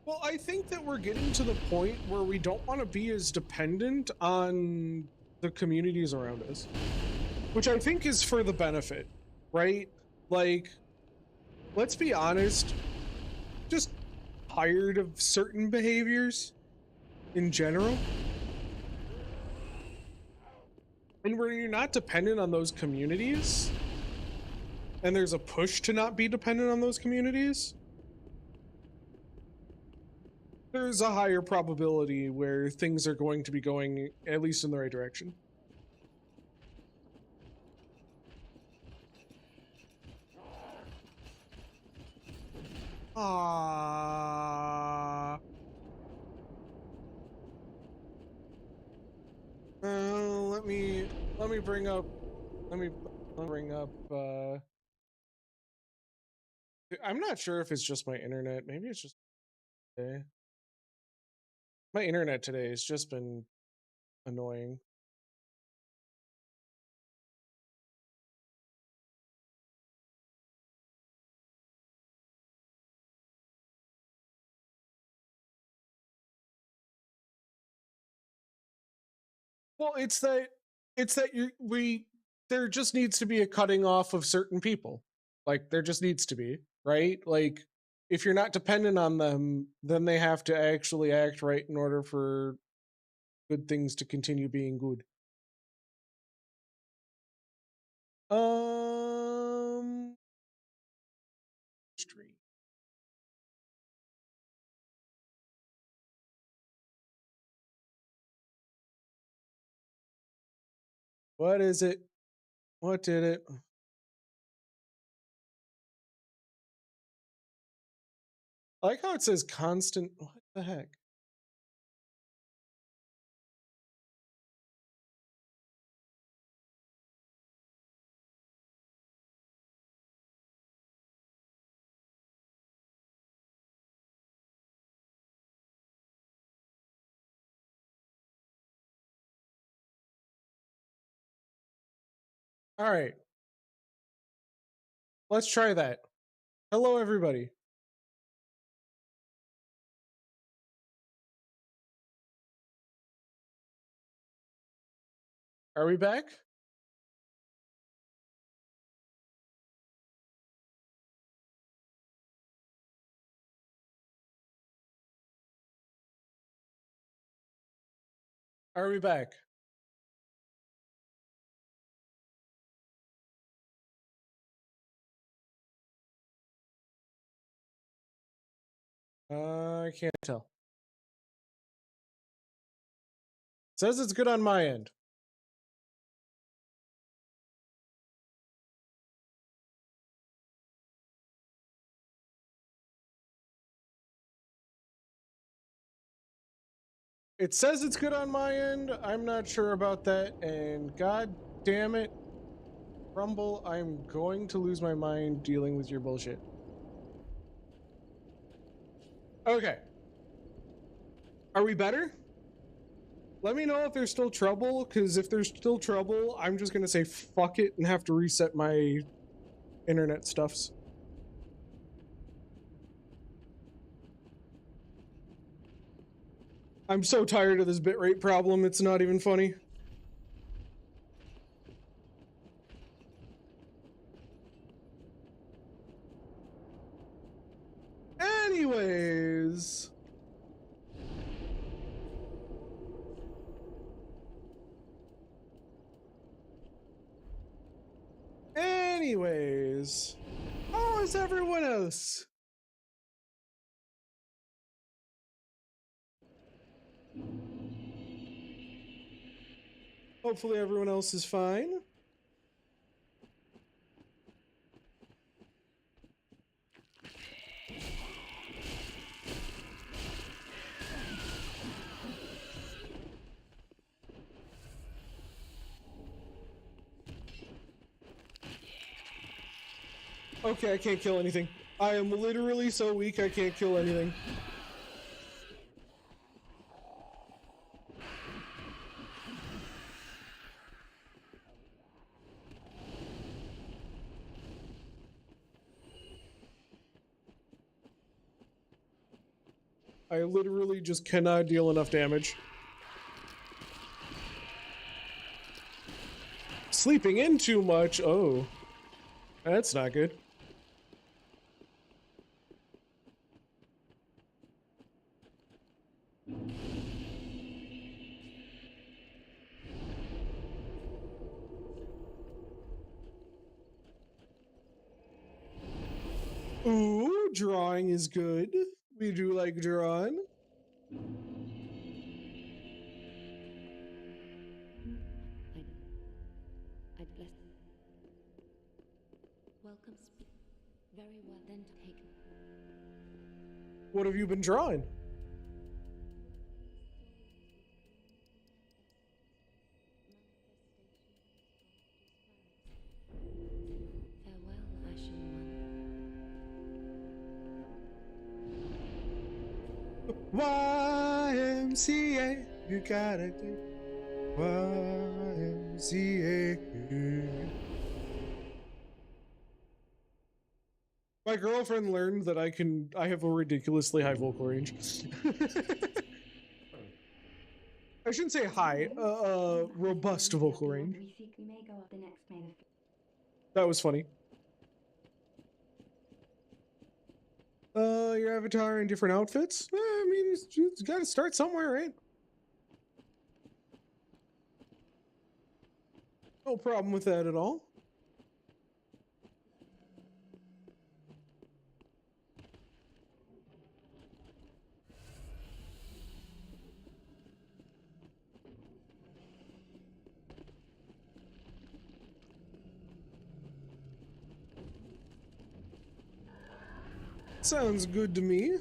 Well, I think that we're getting to the point where we don't want to be as dependent on the communities around us, which I think is for the benefit, right? Like, let's be honest, just tired of certain behaviors in general. And where you're not dependent on those communities, and there's a push to not be dependent on those communities, there's a higher probability where things are going to be going at least in the right direction. Let me bring up. Let me bring up. I'm not sure if it's just my internet. Maybe it's just today. My internet today has just been annoying. Well, it's that there just needs to be a cutting off of certain people. Like there just needs to be, right? Like if you're not dependent on them, then they have to actually act right in order for good things to continue being good. Street. What is it? What did it? I like how it says constant. What the heck? All right. Let's try that. Hello, everybody. Are we back? Are we back? I can't tell. Says it's good on my end. It says it's good on my end. I'm not sure about that. And god damn it, Rumble, I'm going to lose my mind dealing with your bullshit. Okay. Are we better? Let me know if there's still trouble, because if there's still trouble, I'm just going to say fuck it and have to reset my internet stuffs. I'm so tired of this bitrate problem, it's not even funny. Anyways. How is everyone else? Hopefully everyone else is fine. Okay, I can't kill anything. I am literally so weak I can't kill anything. I literally just cannot deal enough damage. Sleeping in too much. Oh, that's not good. Ooh, drawing is good. We do like drawing. I'd bless. Welcome. Very well then taken. What have you been drawing? YMCA, you gotta do YMCA. My girlfriend learned that I have a ridiculously high vocal range. I shouldn't say high, robust vocal range. That was funny. Your avatar in different outfits? I mean, it's gotta start somewhere, right? No problem with that at all. Sounds good to me.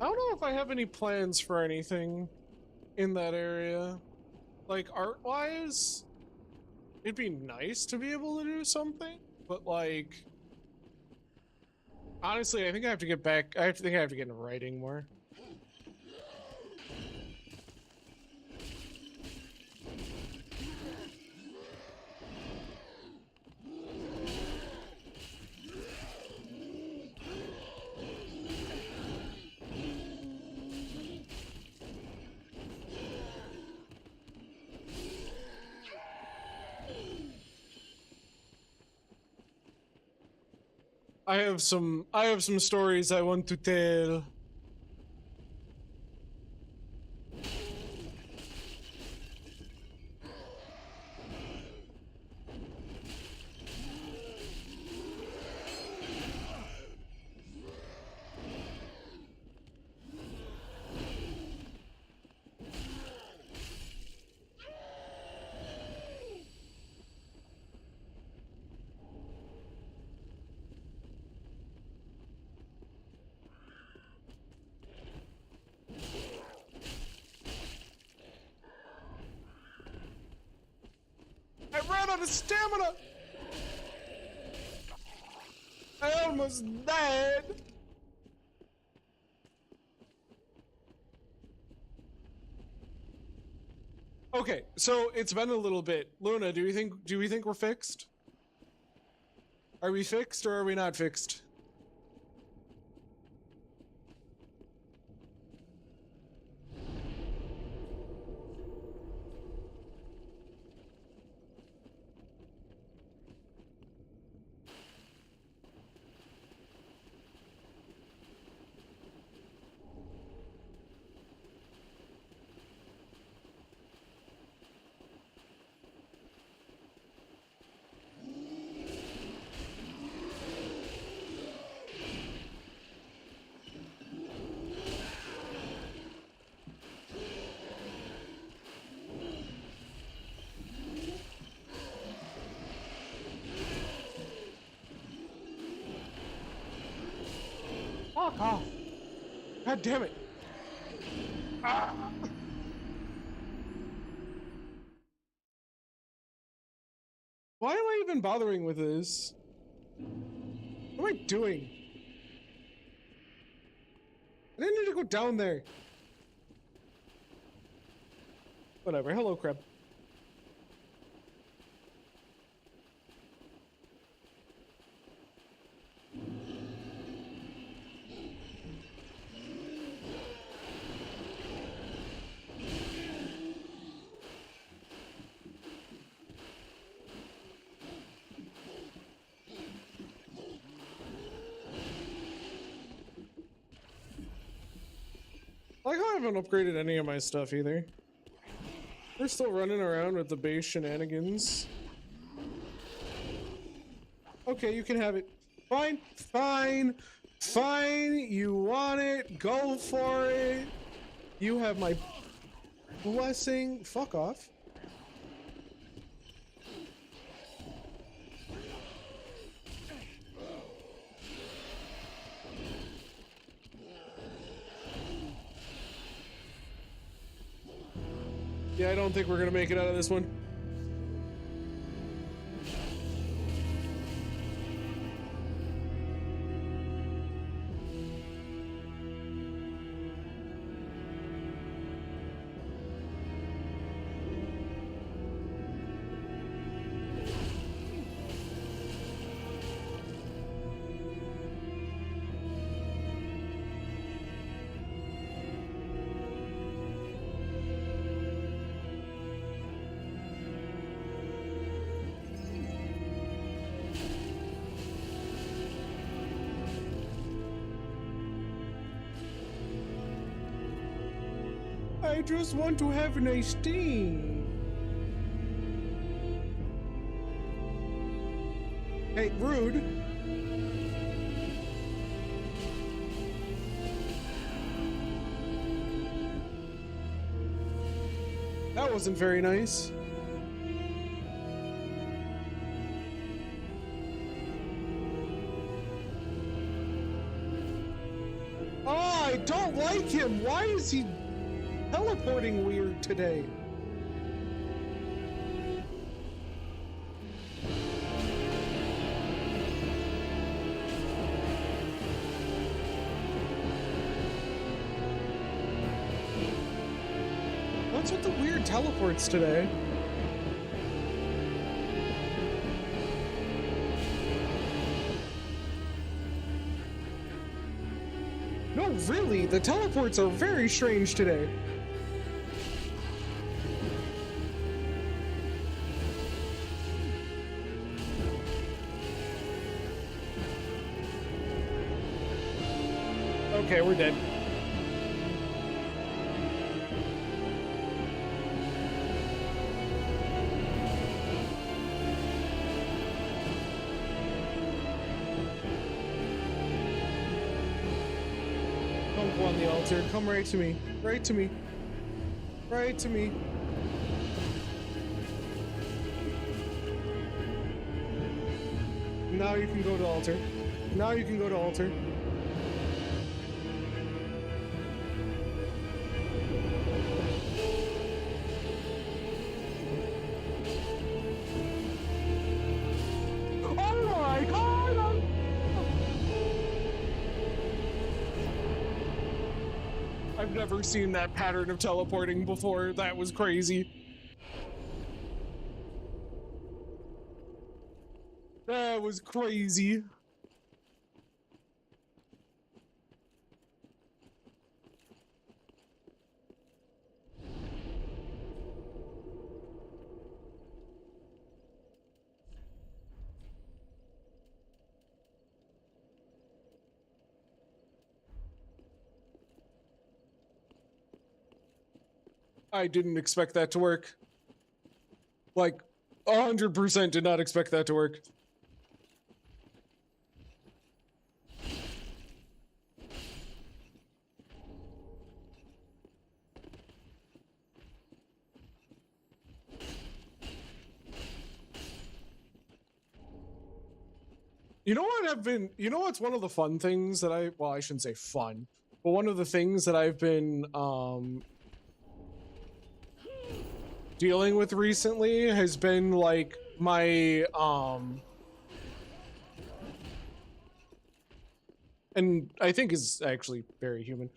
I don't know if I have any plans for anything in that area. Like, art-wise, it'd be nice to be able to do something, but like, honestly, I think I have to get back. I think I have to get into writing more. I have some stories I want to tell. I ran out of stamina! I almost died! Okay, so it's been a little bit. Luna, do we think we're fixed? Are we fixed or are we not fixed? Fuck off. God damn it. Ah. Why am I even bothering with this? What am I doing? I didn't need to go down there. Whatever. Hello, Crab. Like, I haven't upgraded any of my stuff either. We're still running around with the base shenanigans. Okay, you can have it. Fine, fine, fine. You want it, go for it. You have my blessing. Fuck off. Yeah, I don't think we're gonna make it out of this one. I just want to have a nice day. Hey, rude. That wasn't very nice. Oh, I don't like him. Why is he teleporting weird today? What's with the weird teleports today? No, really, the teleports are very strange today. Okay, we're dead. Don't go on the altar. Come right to me. Right to me. Right to me. Now you can go to altar. Now you can go to altar. I've never seen that pattern of teleporting before. That was crazy. That was crazy. I didn't expect that to work. Like, 100% did not expect that to work. You know what you know what's one of the fun things that well, I shouldn't say fun, but one of the things that I've been, dealing with recently has been like my and I think is actually very human.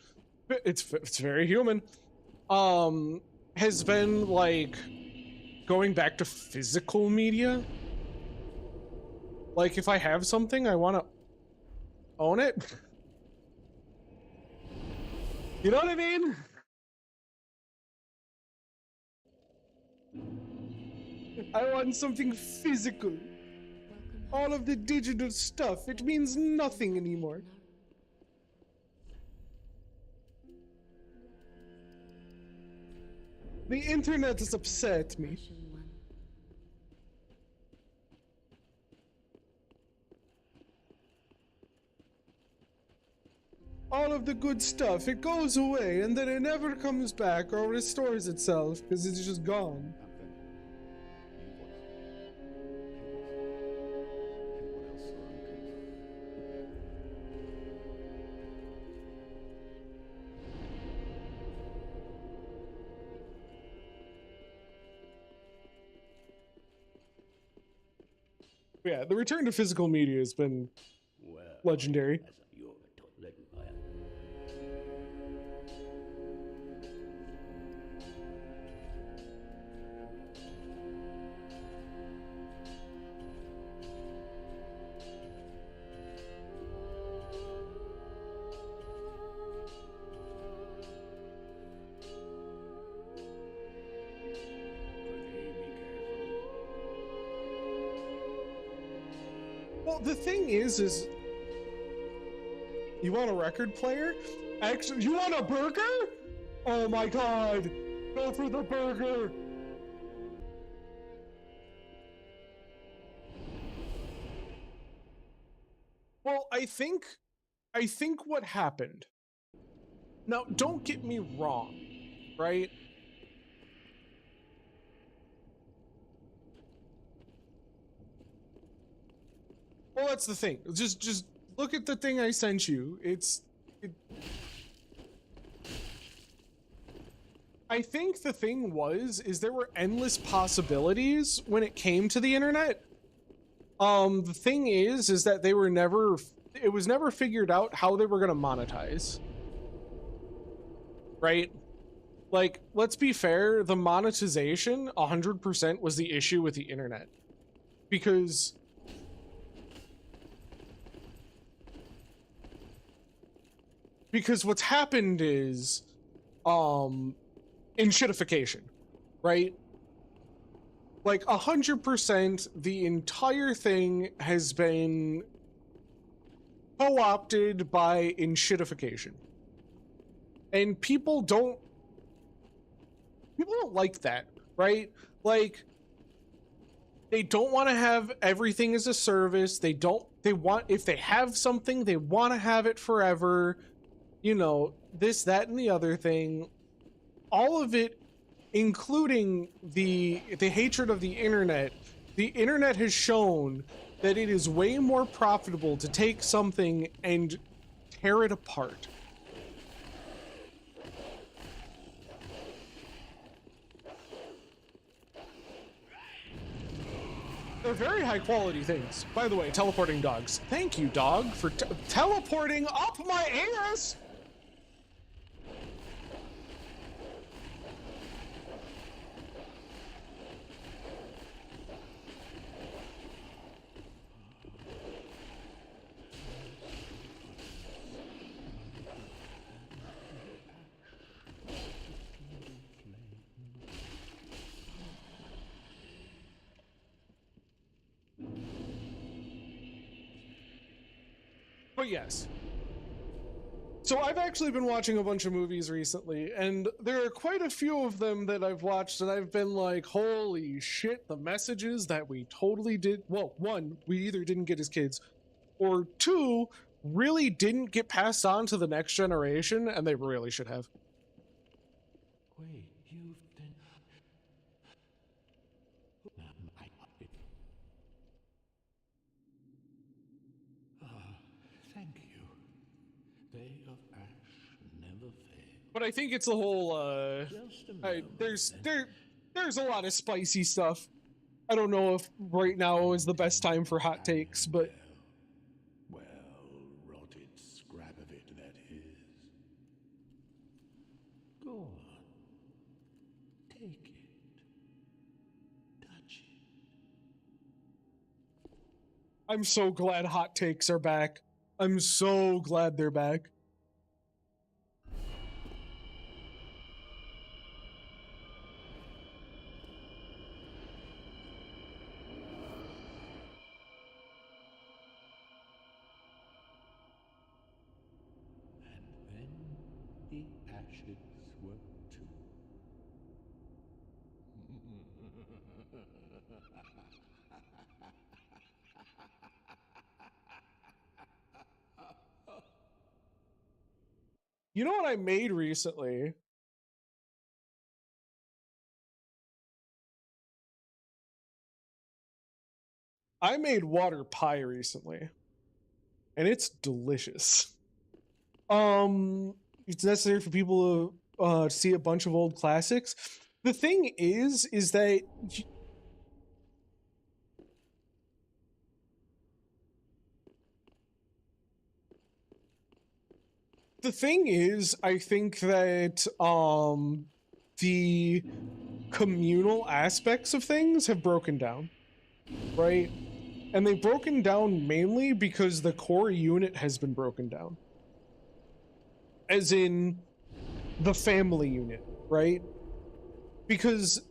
It's very human. Has been like going back to physical media. Like if I have something, I want to own it. You know what I mean? I want something physical. All of the digital stuff, it means nothing anymore. The internet has upset me. All of the good stuff, it goes away and then it never comes back or restores itself because it's just gone. Yeah, the return to physical media has been legendary. Well, the thing is you want a record player? Actually, you want a burger? Oh my god! Go for the burger! Well, I think what happened. Now, don't get me wrong, right? Well, that's the thing. Just look at the thing I sent you. I think the thing is there were endless possibilities when it came to the internet. The thing is that it was never figured out how they were going to monetize. Right? Like, let's be fair, the monetization 100% was the issue with the internet. Because what's happened is enshittification, right? Like 100% the entire thing has been co-opted by enshittification. And people don't like that, right? Like, they don't want to have everything as a service. If they have something, they want to have it forever. You know, this, that, and the other thing. All of it, including the hatred of the internet. The internet has shown that it is way more profitable to take something and tear it apart. They're very high quality things. By the way, teleporting dogs. Thank you, dog, for teleporting up my ass! But yes. So I've actually been watching a bunch of movies recently, and there are quite a few of them that I've watched, and I've been like, holy shit, the messages that we totally did. Well, one, we either didn't get as kids, or two, really didn't get passed on to the next generation, and they really should have. Wait, you've done... Thank you. They of ash never fade. But I think it's the whole, there's a lot of spicy stuff. I don't know if right now is the best time for hot takes, but... Well, rotted scrap of it, that is. Go on. Take it. Touch it. I'm so glad hot takes are back. I'm so glad they're back. And then the ashes were too. You know what I made recently? I made water pie recently, and it's delicious. It's necessary for people to see a bunch of old classics. The thing is that The thing is, I think that the communal aspects of things have broken down, right? And they've broken down mainly because the core unit has been broken down. As in the family unit, right? Because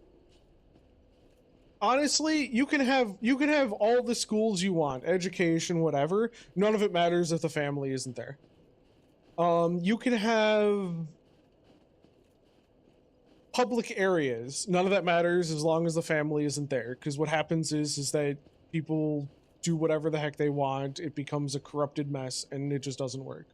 honestly, you can have all the schools you want, education, whatever. None of it matters if the family isn't there. You can have public areas. None of that matters as long as the family isn't there. Because what happens is that people do whatever the heck they want. It becomes a corrupted mess, and it just doesn't work.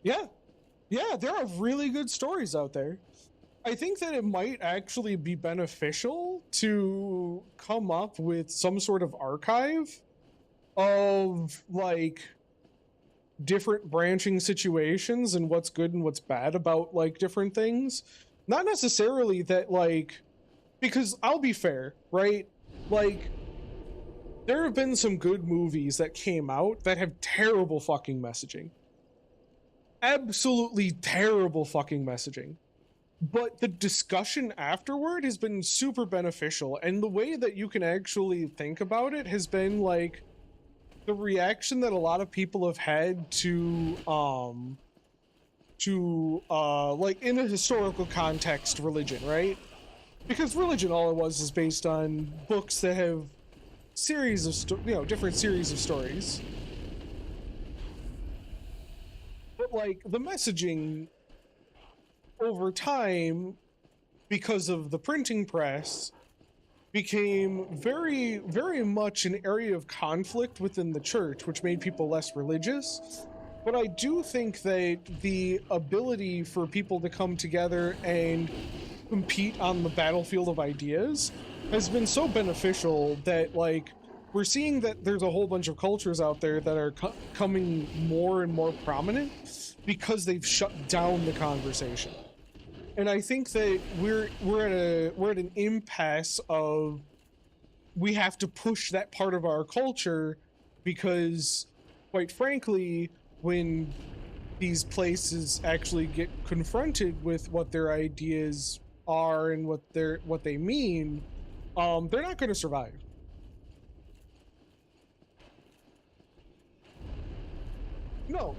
Yeah. Yeah, there are really good stories out there. I think that it might actually be beneficial to come up with some sort of archive of like different branching situations and what's good and what's bad about like different things. Not necessarily that like, because I'll be fair, right? Like, there have been some good movies that came out that have terrible fucking messaging. Absolutely terrible fucking messaging. But the discussion afterward has been super beneficial, and the way that you can actually think about it has been like the reaction that a lot of people have had to like in a historical context religion, right? Because religion, all it was is based on books that have series of different series of stories. But like the messaging over time, because of the printing press, became very, very much an area of conflict within the church, which made people less religious. But I do think that the ability for people to come together and compete on the battlefield of ideas has been so beneficial that, like, we're seeing that there's a whole bunch of cultures out there that are coming more and more prominent because they've shut down the conversation. And I think that we're at an impasse of we have to push that part of our culture because, quite frankly, when these places actually get confronted with what their ideas are and what they mean, they're not going to survive. No.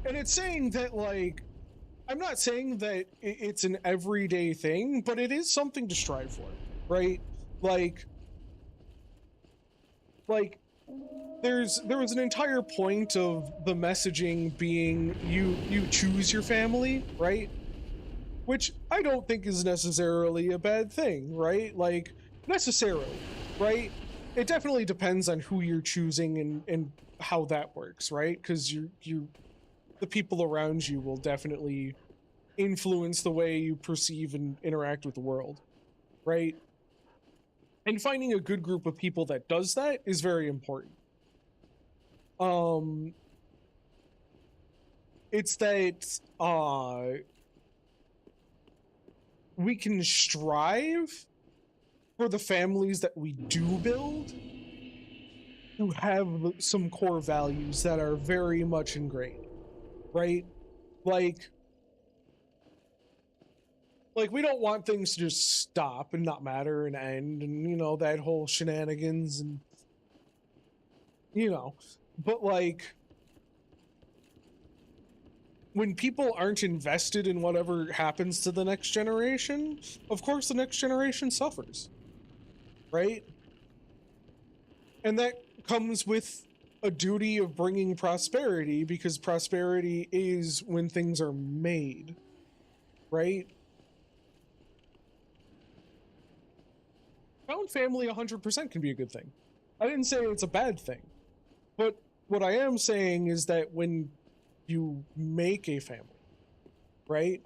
And it's saying that, like, I'm not saying that it's an everyday thing, but it is something to strive for, right? Like there was an entire point of the messaging being you choose your family, right? Which I don't think is necessarily a bad thing, right? Like, necessarily, right? It definitely depends on who you're choosing and how that works, right? Because the people around you will definitely influence the way you perceive and interact with the world, right? And finding a good group of people that does that is very important. It's that we can strive for the families that we do build to have some core values that are very much ingrained, right? Like we don't want things to just stop and not matter and end and, you know, that whole shenanigans and, you know, but like when people aren't invested in whatever happens to the next generation, of course the next generation suffers, right? And that comes with a duty of bringing prosperity, because prosperity is when things are made, right? Found family 100% can be a good thing. I didn't say it's a bad thing, but what I am saying is that when you make a family, right?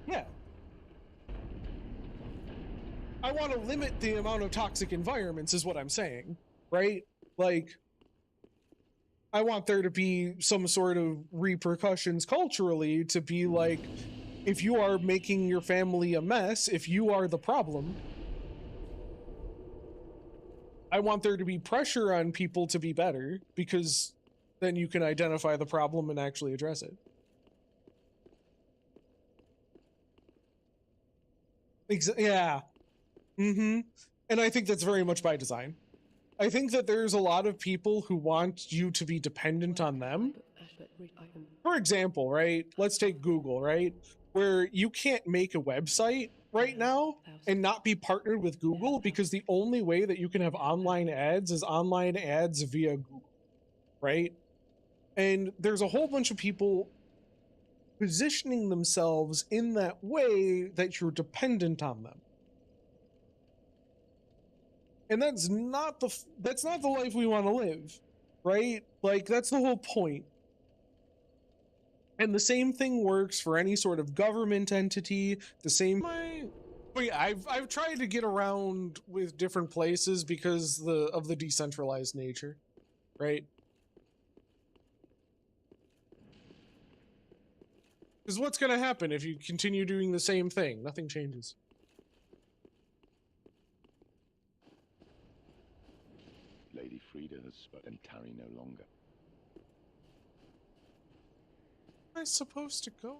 Yeah. I want to limit the amount of toxic environments is what I'm saying, right? Like, I want there to be some sort of repercussions culturally to be like, if you are making your family a mess, if you are the problem, I want there to be pressure on people to be better, because then you can identify the problem and actually address it. Yeah. And I think that's very much by design. I think that there's a lot of people who want you to be dependent on them. For example, right? Let's take Google, right? Where you can't make a website right now and not be partnered with Google, because the only way that you can have online ads is online ads via Google, right? And there's a whole bunch of people positioning themselves in that way that you're dependent on them. And that's not the life we want to live, right? Like, that's the whole point. And the same thing works for any sort of government entity. The same. But yeah, I've tried to get around with different places because of the decentralized nature, right? Because what's going to happen if you continue doing the same thing? Nothing changes. Lady Frida has spoken, tarry no longer. Am I supposed to go?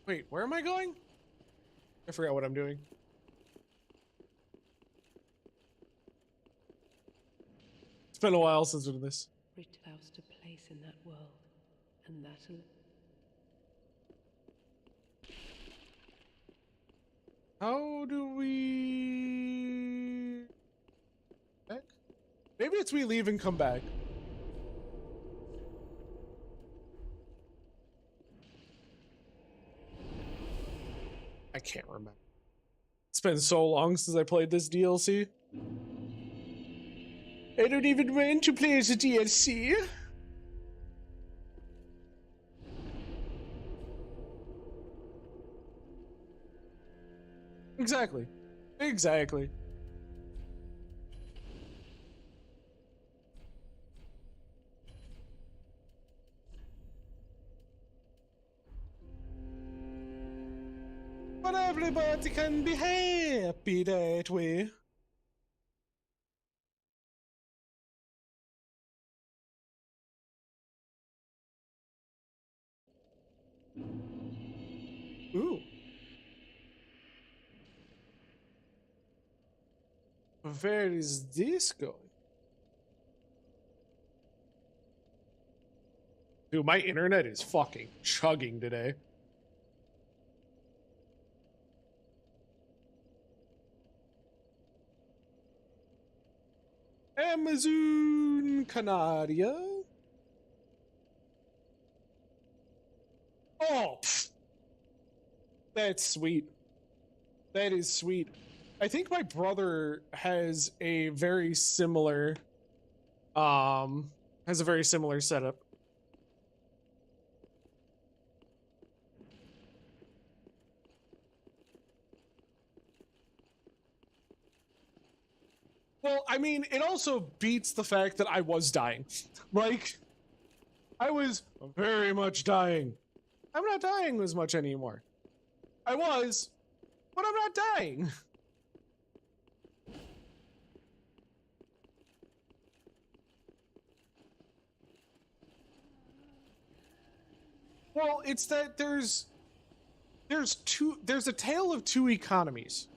Wait, where am I going? I forgot what I'm doing. It's been a while since I did this. Ritloused a place in that world, and that. How do we... back? Maybe it's we leave and come back. I can't remember. It's been so long since I played this DLC. I don't even want to play as a DLC. Exactly. Exactly. But everybody can be happy that way. Ooh. Where is this going? Dude, my internet is fucking chugging today. Amazon Canaria. Oh, pfft. That's sweet. That is sweet. I think my brother has a very similar setup. Well, I mean, it also beats the fact that I was dying. Like, I was very much dying. I'm not dying as much anymore. I was, but I'm not dying. Well, it's that there's a tale of two economies.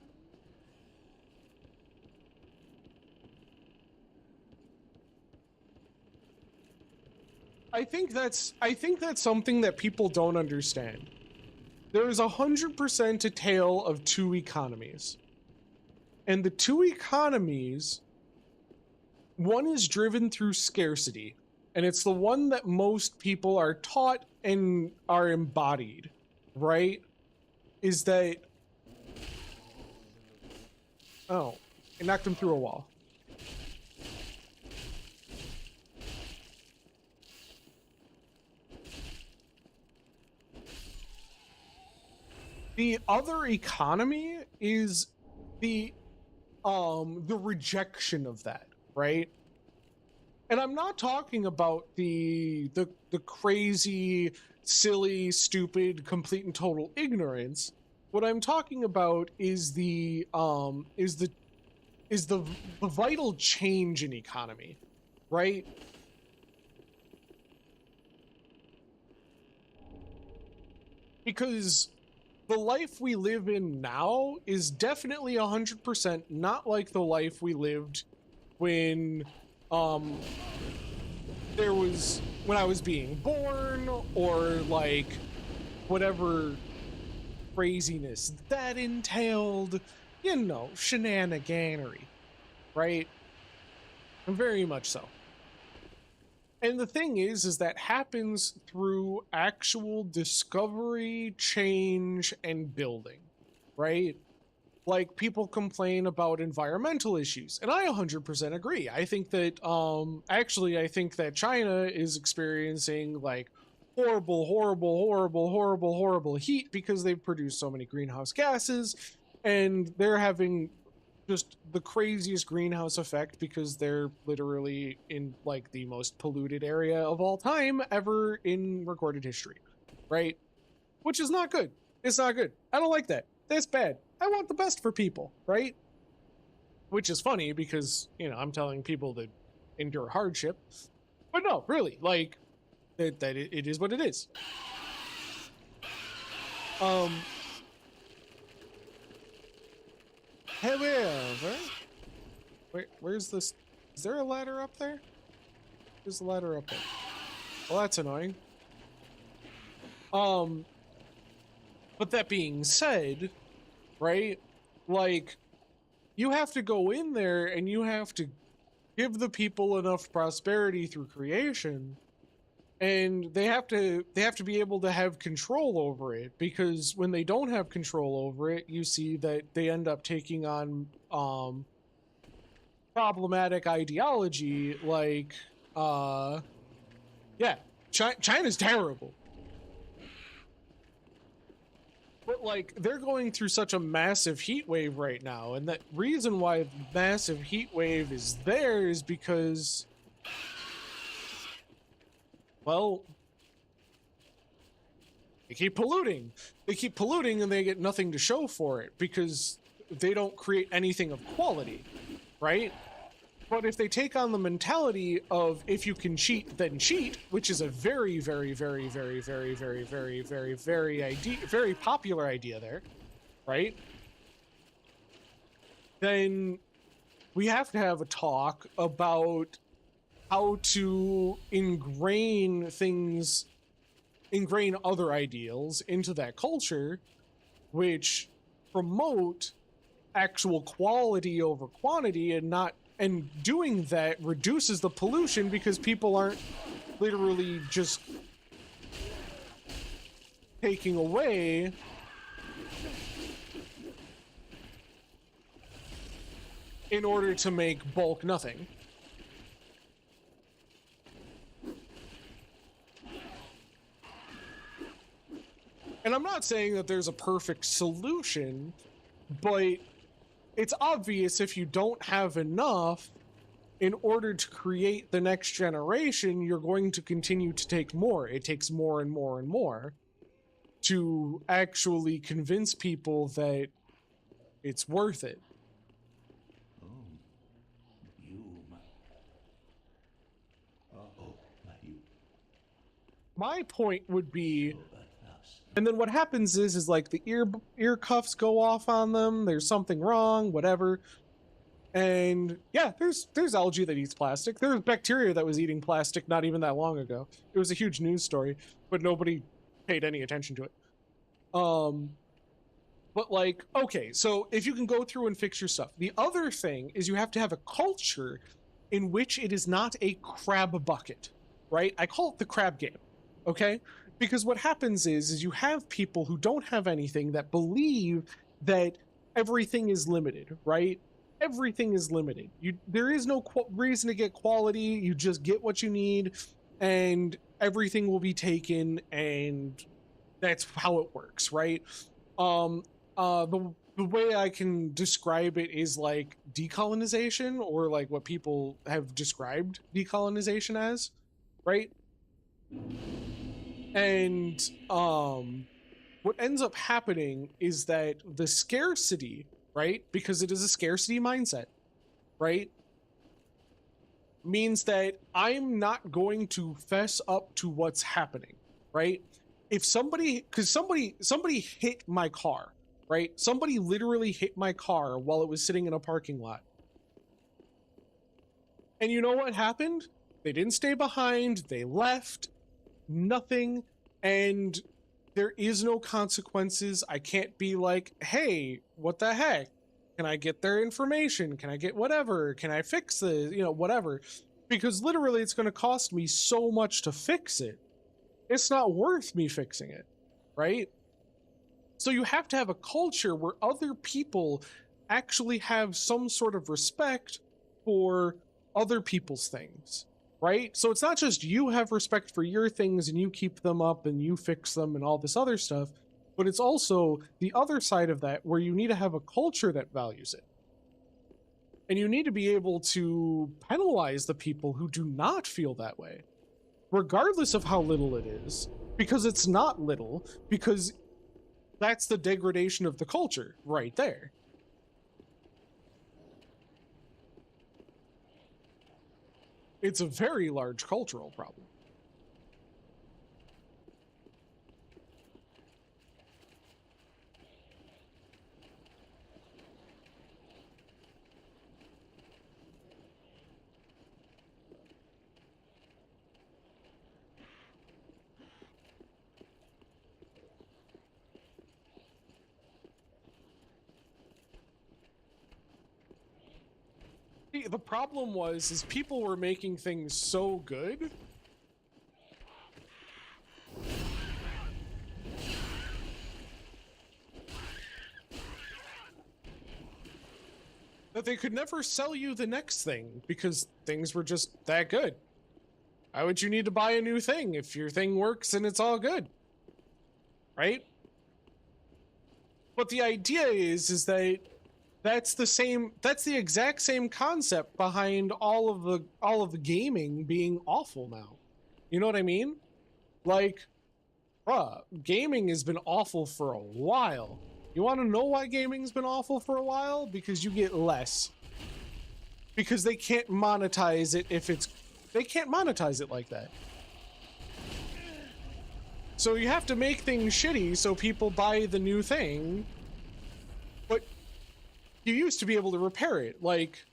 I think that's something that people don't understand. There is 100% a tale of two economies. And the two economies, one is driven through scarcity, and it's the one that most people are taught and are embodied, right? Is that... Oh, I knocked him through a wall. The other economy is the rejection of that, right? And I'm not talking about the crazy, silly, stupid, complete and total ignorance. What I'm talking about is the vital change in economy, right? Because the life we live in now is definitely 100% not like the life we lived when when I was being born, or like whatever craziness that entailed, you know, shenaniganery, right? Very much so. And the thing is that happens through actual discovery, change, and building, right? Like, people complain about environmental issues, and I 100% agree. I think that, actually, I think that China is experiencing, like, horrible heat because they've produced so many greenhouse gases, and they're having just the craziest greenhouse effect because they're literally in, like, the most polluted area of all time ever in recorded history, right? Which is not good. It's not good. I don't like that. That's bad. I want the best for people, right? Which is funny because, you know, I'm telling people to endure hardship. But no, really, like, it is what it is. However, where's this? Is there a ladder up there? There's a ladder up there. Well, that's annoying. But that being said, right? Like, you have to go in there and you have to give the people enough prosperity through creation, and they have to be able to have control over it, because when they don't have control over it, you see that they end up taking on problematic ideology, like yeah, China's terrible. But, like, they're going through such a massive heat wave right now, and that reason why the massive heat wave is there is because, well, they keep polluting. They keep polluting and they get nothing to show for it because they don't create anything of quality, right? But if they take on the mentality of, if you can cheat, then cheat, which is a very popular idea there, right? Then we have to have a talk about how to ingrain other ideals into that culture, which promote actual quality over quantity, and doing that reduces the pollution because people aren't literally just taking away in order to make bulk nothing. And I'm not saying that there's a perfect solution, but it's obvious if you don't have enough in order to create the next generation, you're going to continue to take more. It takes more and more and more to actually convince people that it's worth it. Oh, you. You. My point would be, and then what happens is like the ear cuffs go off on them. There's something wrong, whatever. And yeah, there's algae that eats plastic. There was bacteria that was eating plastic not even that long ago. It was a huge news story, but nobody paid any attention to it. But, like, okay, so if you can go through and fix your stuff. The other thing is you have to have a culture in which it is not a crab bucket, right? I call it the crab game, okay? Because what happens is you have people who don't have anything that believe that everything is limited, right? Everything is limited. There is no reason to get quality. You just get what you need, and everything will be taken, and that's how it works, right? The the way I can describe it is like decolonization, or like what people have described decolonization as, right? And what ends up happening is that the scarcity, right? Because it is a scarcity mindset, right? Means that I'm not going to fess up to what's happening, right? If somebody, because somebody hit my car, right? Somebody literally hit my car while it was sitting in a parking lot. And you know what happened? They didn't stay behind, they left, nothing, and there is no consequences. I can't be like, hey, what the heck? Can I get their information? Can I get whatever? Can I fix this? You know, whatever. Because literally it's going to cost me so much to fix it. It's not worth me fixing it, right? So you have to have a culture where other people actually have some sort of respect for other people's things, right? So it's not just you have respect for your things and you keep them up and you fix them and all this other stuff, but it's also the other side of that where you need to have a culture that values it. And you need to be able to penalize the people who do not feel that way, regardless of how little it is, because it's not little, because that's the degradation of the culture right there. It's a very large cultural problem. The problem is people were making things so good that they could never sell you the next thing because things were just that good. Why would you need to buy a new thing if your thing works and it's all good? Right? But the idea is that that's the exact same concept behind all of the gaming being awful now. You know what I mean? Like, bruh, gaming has been awful for a while. You want to know why gaming's been awful for a while? Because you get less. Because they can't monetize it they can't monetize it like that. So you have to make things shitty so people buy the new thing. But you used to be able to repair it. Like,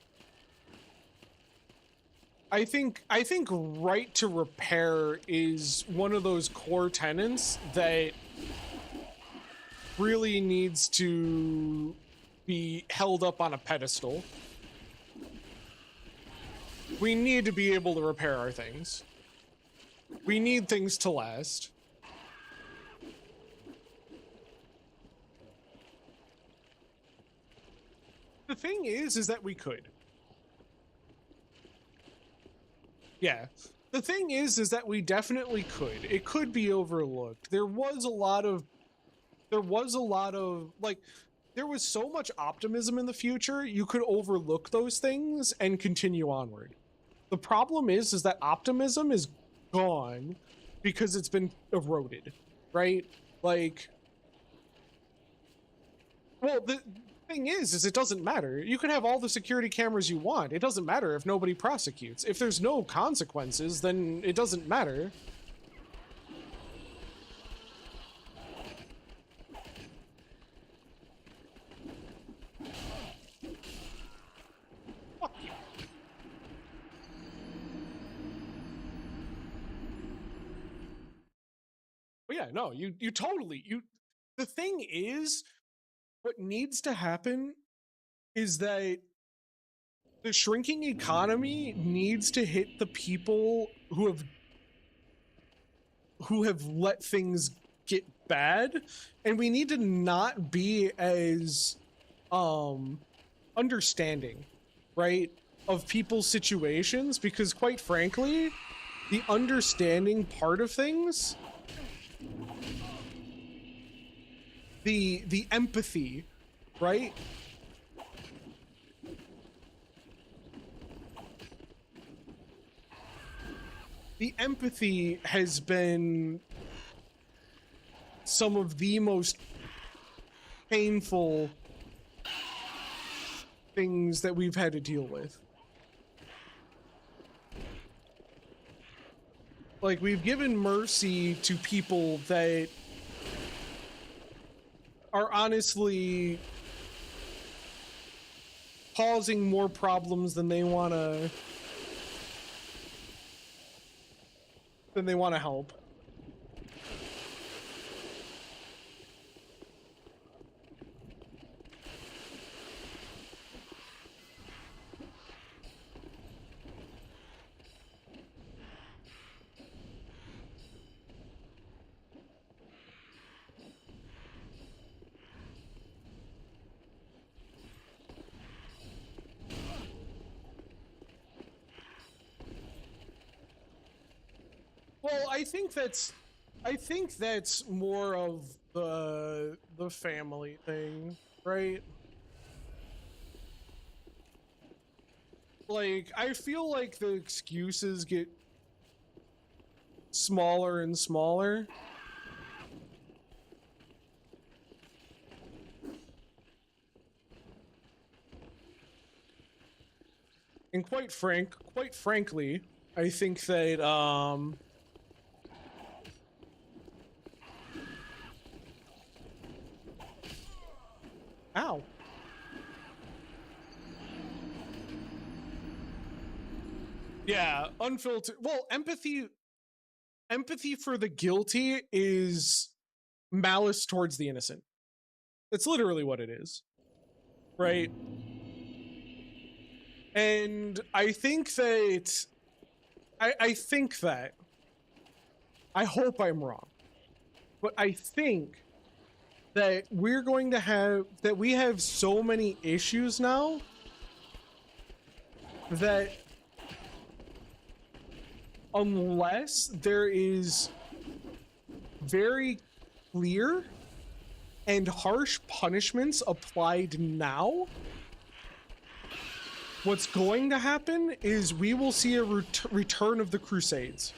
I think right to repair is one of those core tenets that really needs to be held up on a pedestal. We need to be able to repair our things. We need things to last. The thing is that we could. Yeah. The thing is that we definitely could. It could be overlooked. There was a lot of, like, there was so much optimism in the future, you could overlook those things and continue onward. The problem is that optimism is gone because it's been eroded, right? Like, well, the thing is it doesn't matter. You can have all the security cameras you want. It doesn't matter if nobody prosecutes. If there's no consequences, then it doesn't matter. Fuck you. But yeah, no, you totally, the thing is, what needs to happen is that the shrinking economy needs to hit the people who have let things get bad, and we need to not be as understanding, right, of people's situations, because quite frankly, the understanding part of things, the empathy right? The empathy has been some of the most painful things that we've had to deal with. Like, we've given mercy to people that are honestly causing more problems than they want to help. Well, I think that's more of the family thing, right? Like, I feel like the excuses get smaller and smaller. And quite frankly, I think that ow. Yeah, unfiltered. Well, empathy for the guilty is malice towards the innocent. That's literally what it is. Right? And I think that I hope I'm wrong, but I think that we have so many issues now that unless there is very clear and harsh punishments applied now, what's going to happen is we will see a return of the Crusades.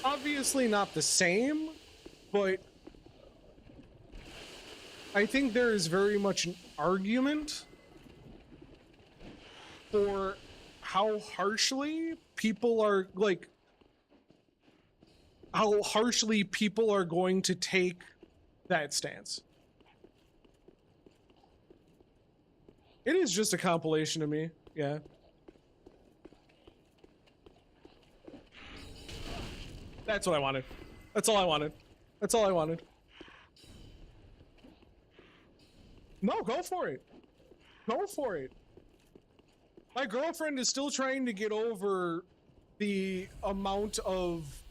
Obviously not the same, but I think there is very much an argument for how harshly people are going to take that stance. It is just a compilation to me, yeah. That's what I wanted. That's all I wanted. That's all I wanted. No, go for it. Go for it. My girlfriend is still trying to get over the amount of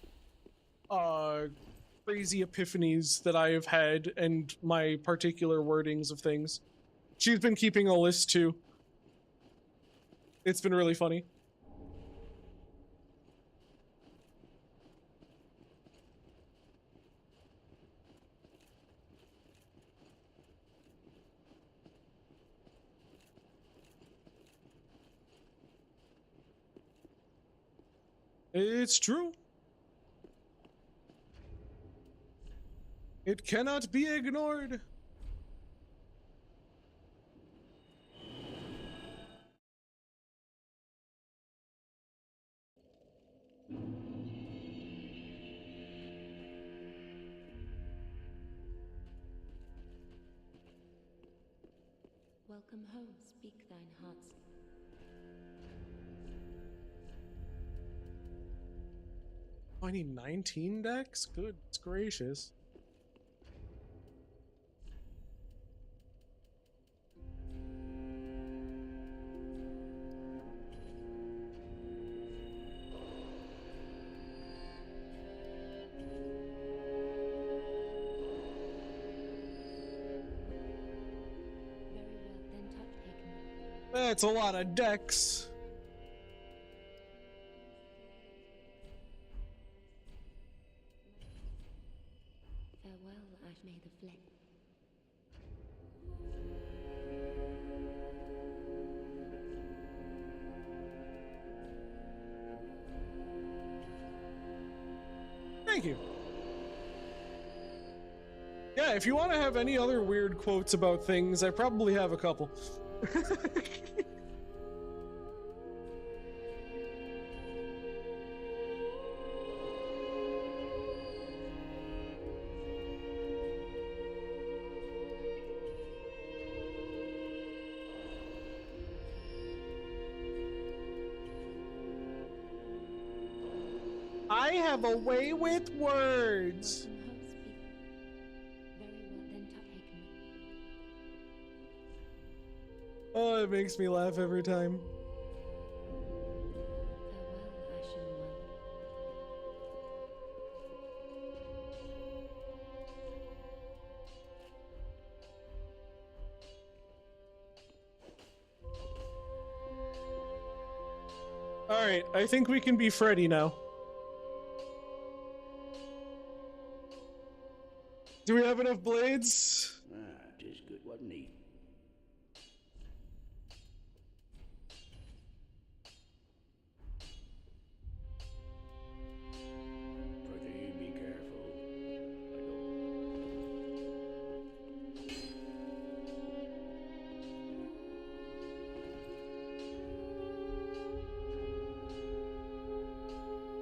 crazy epiphanies that I have had and my particular wordings of things. She's been keeping a list too. It's been really funny. It's true. It cannot be ignored. Welcome home, speak thine heart's. 2019 decks? Goodness gracious. Very well, then touch taken. That's a lot of decks. may the flame. Thank you. Yeah, if you want to have any other weird quotes about things, I probably have a couple. I have a way with words. Welcome, host. Speak. Very well, then touch Haken. Oh, it makes me laugh every time. Farewell, Ashen One. All right, I think we can be Freddy now. Do we have enough blades? Ah, 'tis good, wasn't he? Prithee, be careful.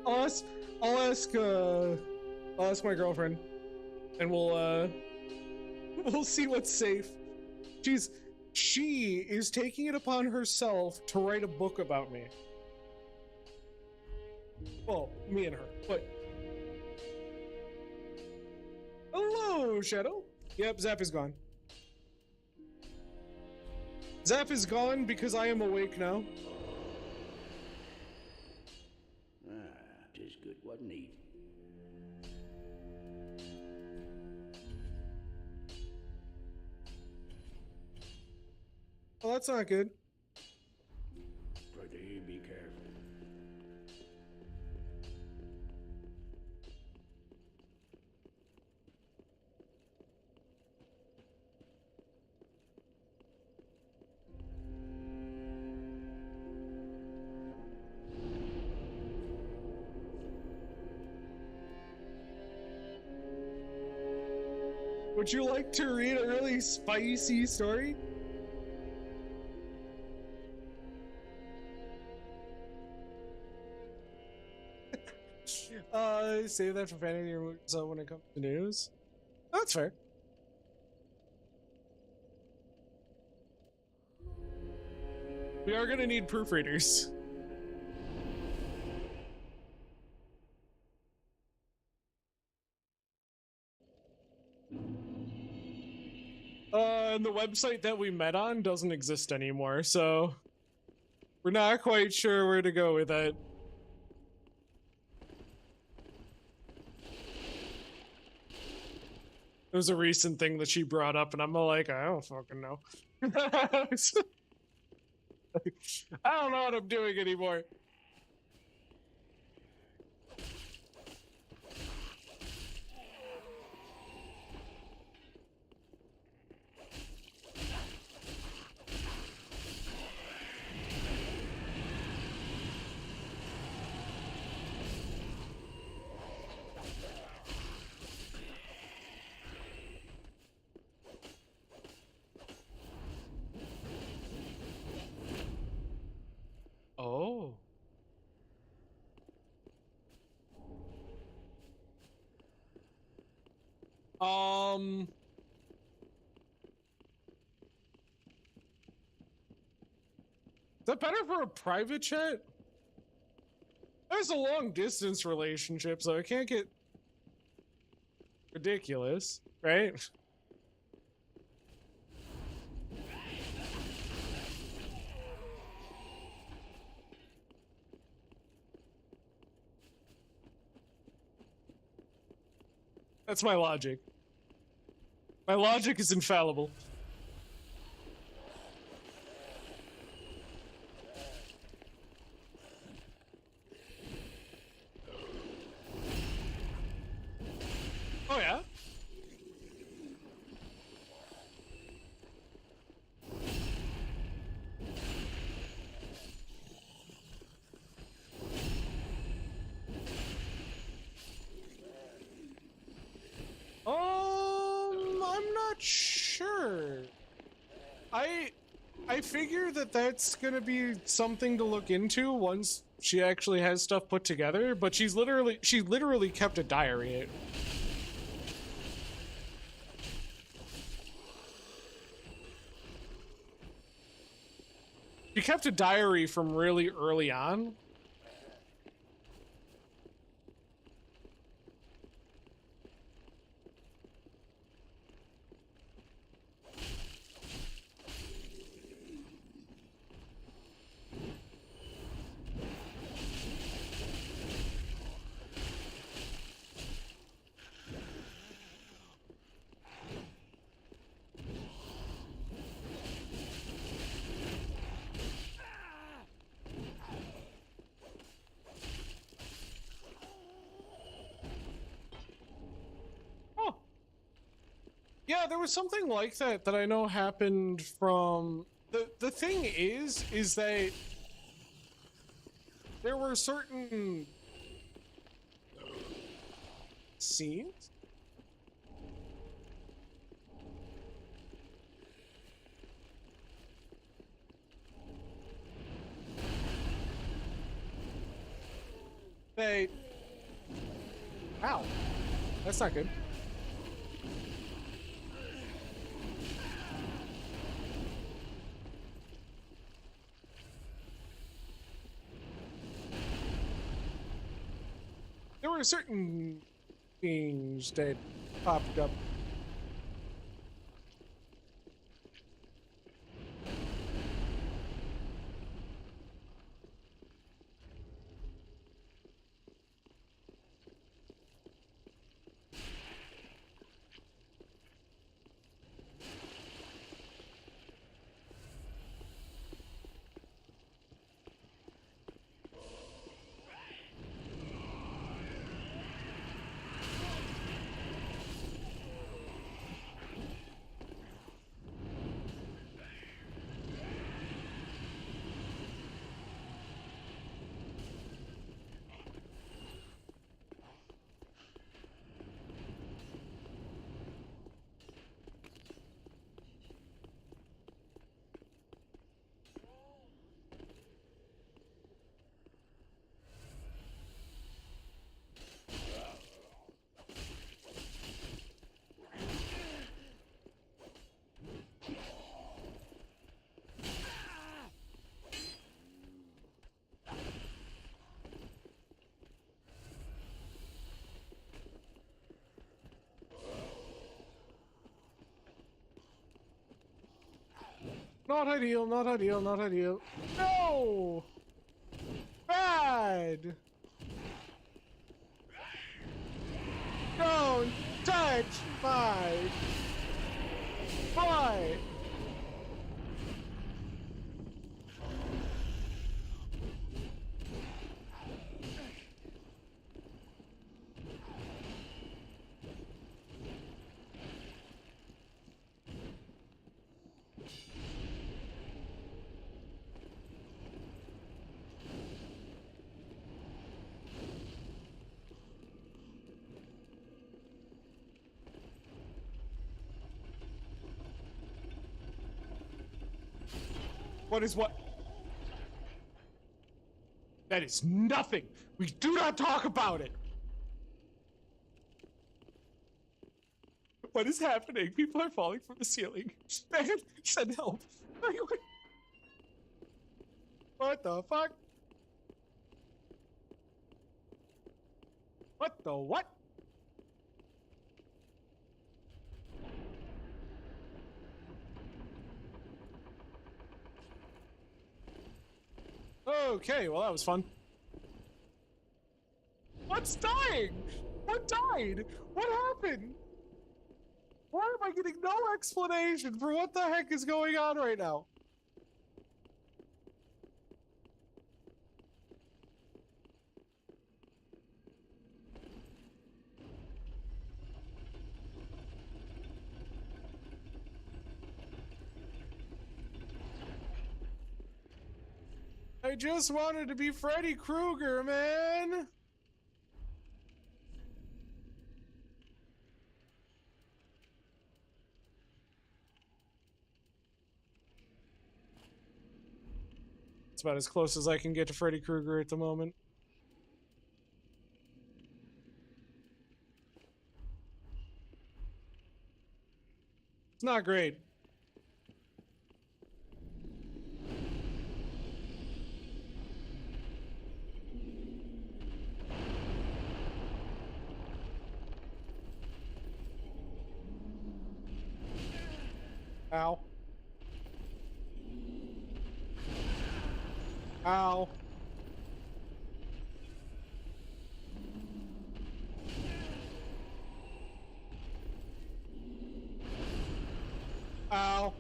I I'll ask my girlfriend, and we'll see what's safe. She is taking it upon herself to write a book about me. Well, me and her, but hello, Shadow. Yep, Zap is gone. Zap is gone because I am awake now. Ah, 'tis good, wasn't he? Well, that's not good. Prithee, be careful. Would you like to read a really spicy story? Save that for fantasy or so when it comes to news. That's fair. We are gonna need proofreaders. And the website that we met on doesn't exist anymore, so we're not quite sure where to go with that. It was a recent thing that she brought up, and I'm like, I don't fucking know. I don't know what I'm doing anymore. Oh. Is that better for a private chat? There's a long distance relationship, so it can't get ridiculous, right? That's my logic. My logic is infallible. Oh yeah? not sure. I figure that that's gonna be something to look into once she actually has stuff put together, but she literally kept a diary. She kept a diary from really early on. Yeah, there was something like that that I know happened from the thing is that there were certain scenes that, ow, that's not good. There were certain things that popped up. Not ideal, not ideal, not ideal. No! Bad! Don't touch my butt! What is what? That is nothing! We do not talk about it! What is happening? People are falling from the ceiling. Man, send help. What the fuck? What the what? Okay, well that was fun. What's dying? What died? What happened? Why am I getting no explanation for what the heck is going on right now? I just wanted to be Freddy Krueger, man! It's about as close as I can get to Freddy Krueger at the moment. It's not great. Ow. Ow. Ow.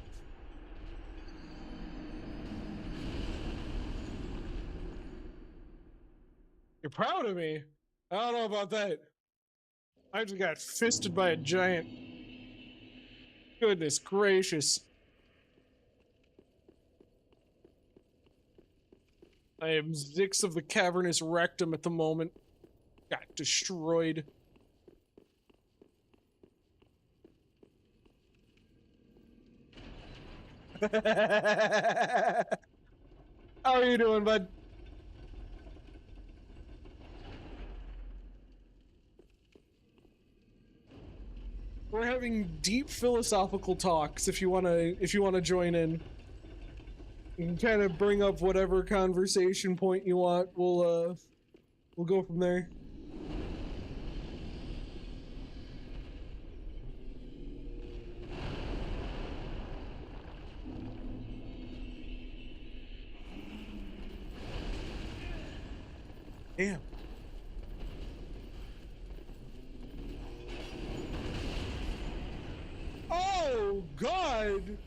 You're proud of me? I don't know about that. I just got fisted by a giant. Goodness gracious. I am Zix of the Cavernous Rectum at the moment. Got destroyed. How are you doing, bud? We're having deep philosophical talks if you wanna join in. You can kind of bring up whatever conversation point you want. We'll go from there. Damn. Oh, God!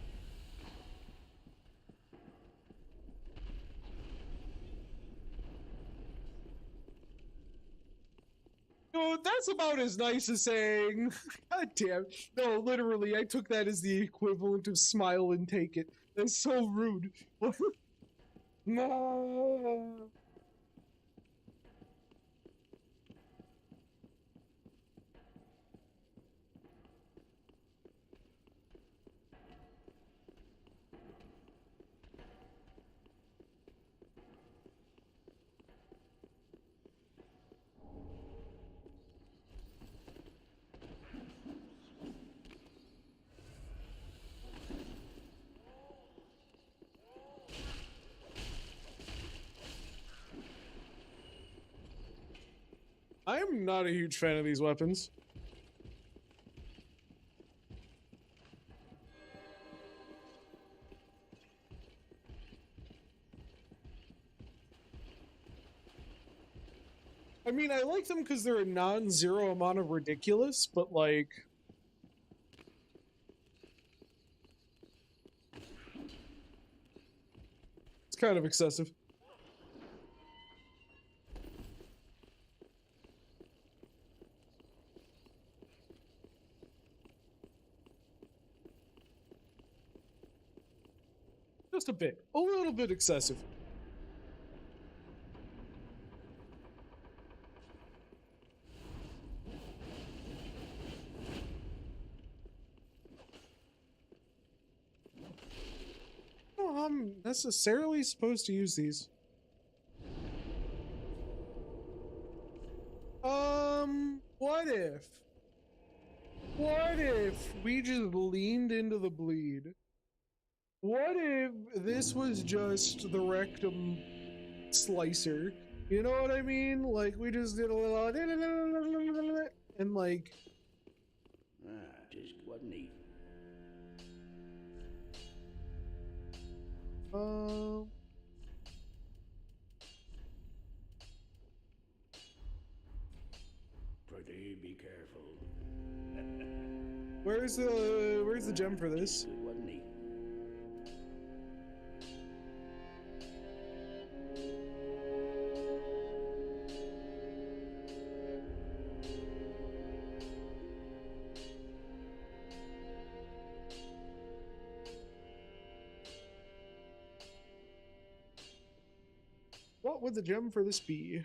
No, that's about as nice as saying, God damn. No, literally, I took that as the equivalent of smile and take it. That's so rude. No. I am not a huge fan of these weapons. I mean, I like them because they're a non-zero amount of ridiculous, but like... it's kind of excessive. Just a bit. A little bit excessive. Oh, I'm necessarily supposed to use these. What if? What if we just leaned into the bleed? What if this was just the rectum slicer? You know what I mean? Like, we just did a little... and like... just wasn't neat. Pretty be careful. Where's the gem for this? It wasn't neat. What would the gem for this be?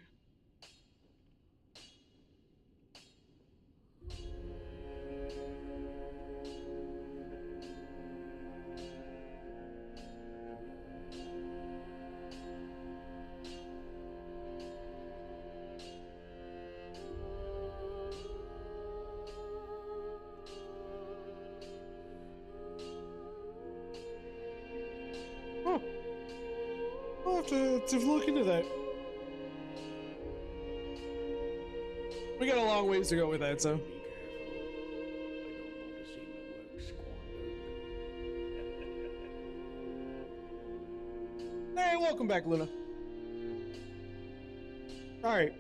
to look into that. We got a long ways to go with that, so. Be careful. I don't want to see my work squandered. Hey, welcome back, Luna. All right.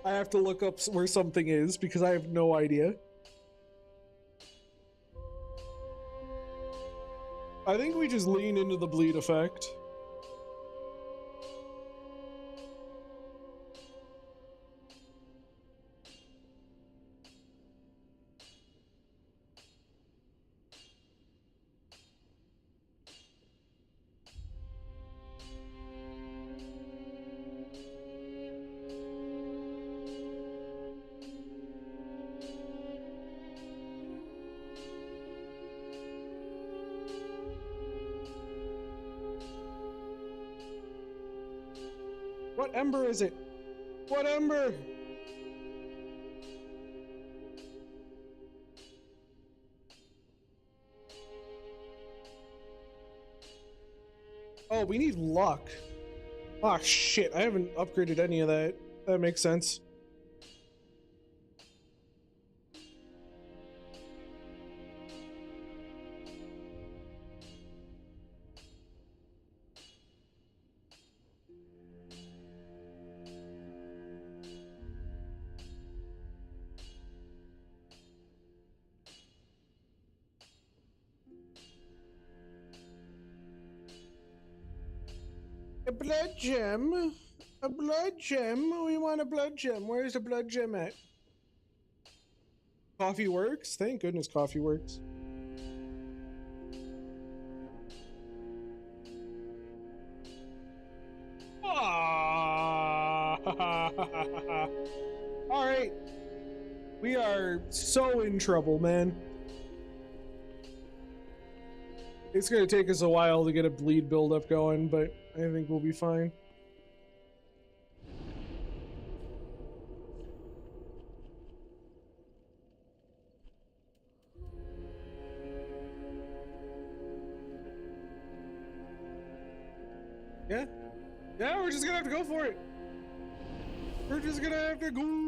I have to look up where something is because I have no idea. I think we just lean into the bleed effect. What ember is it? What ember? Oh, we need luck. Ah, shit. I haven't upgraded any of that. That makes sense. A blood gem? A blood gem? We want a blood gem. Where's the blood gem at? Coffee works? Thank goodness coffee works. Alright. We are so in trouble, man. It's gonna take us a while to get a bleed buildup going, but I think we'll be fine. Yeah? Yeah, we're just gonna have to go for it. We're just gonna have to go.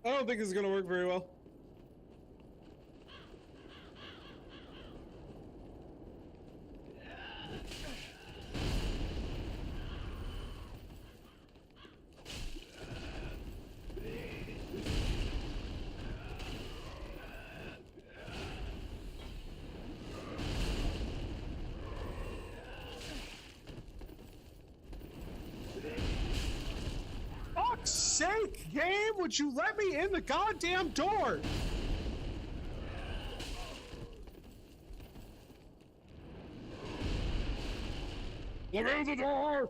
I don't think this is gonna work very well. Fuck's sake, game! Would you let me in the goddamn door? Let me in the door!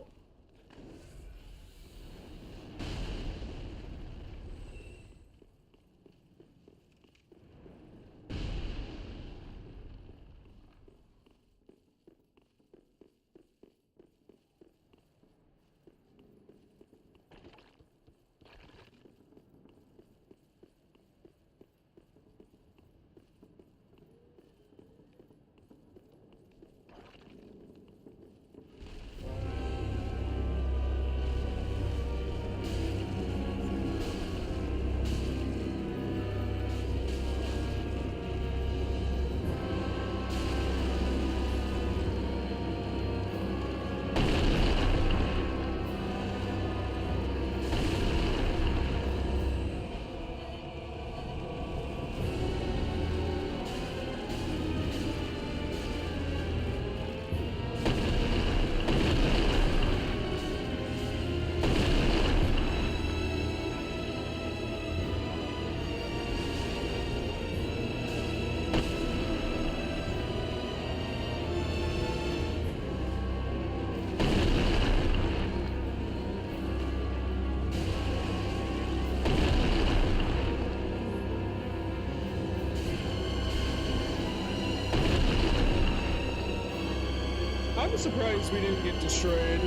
surprised we didn't get destroyed.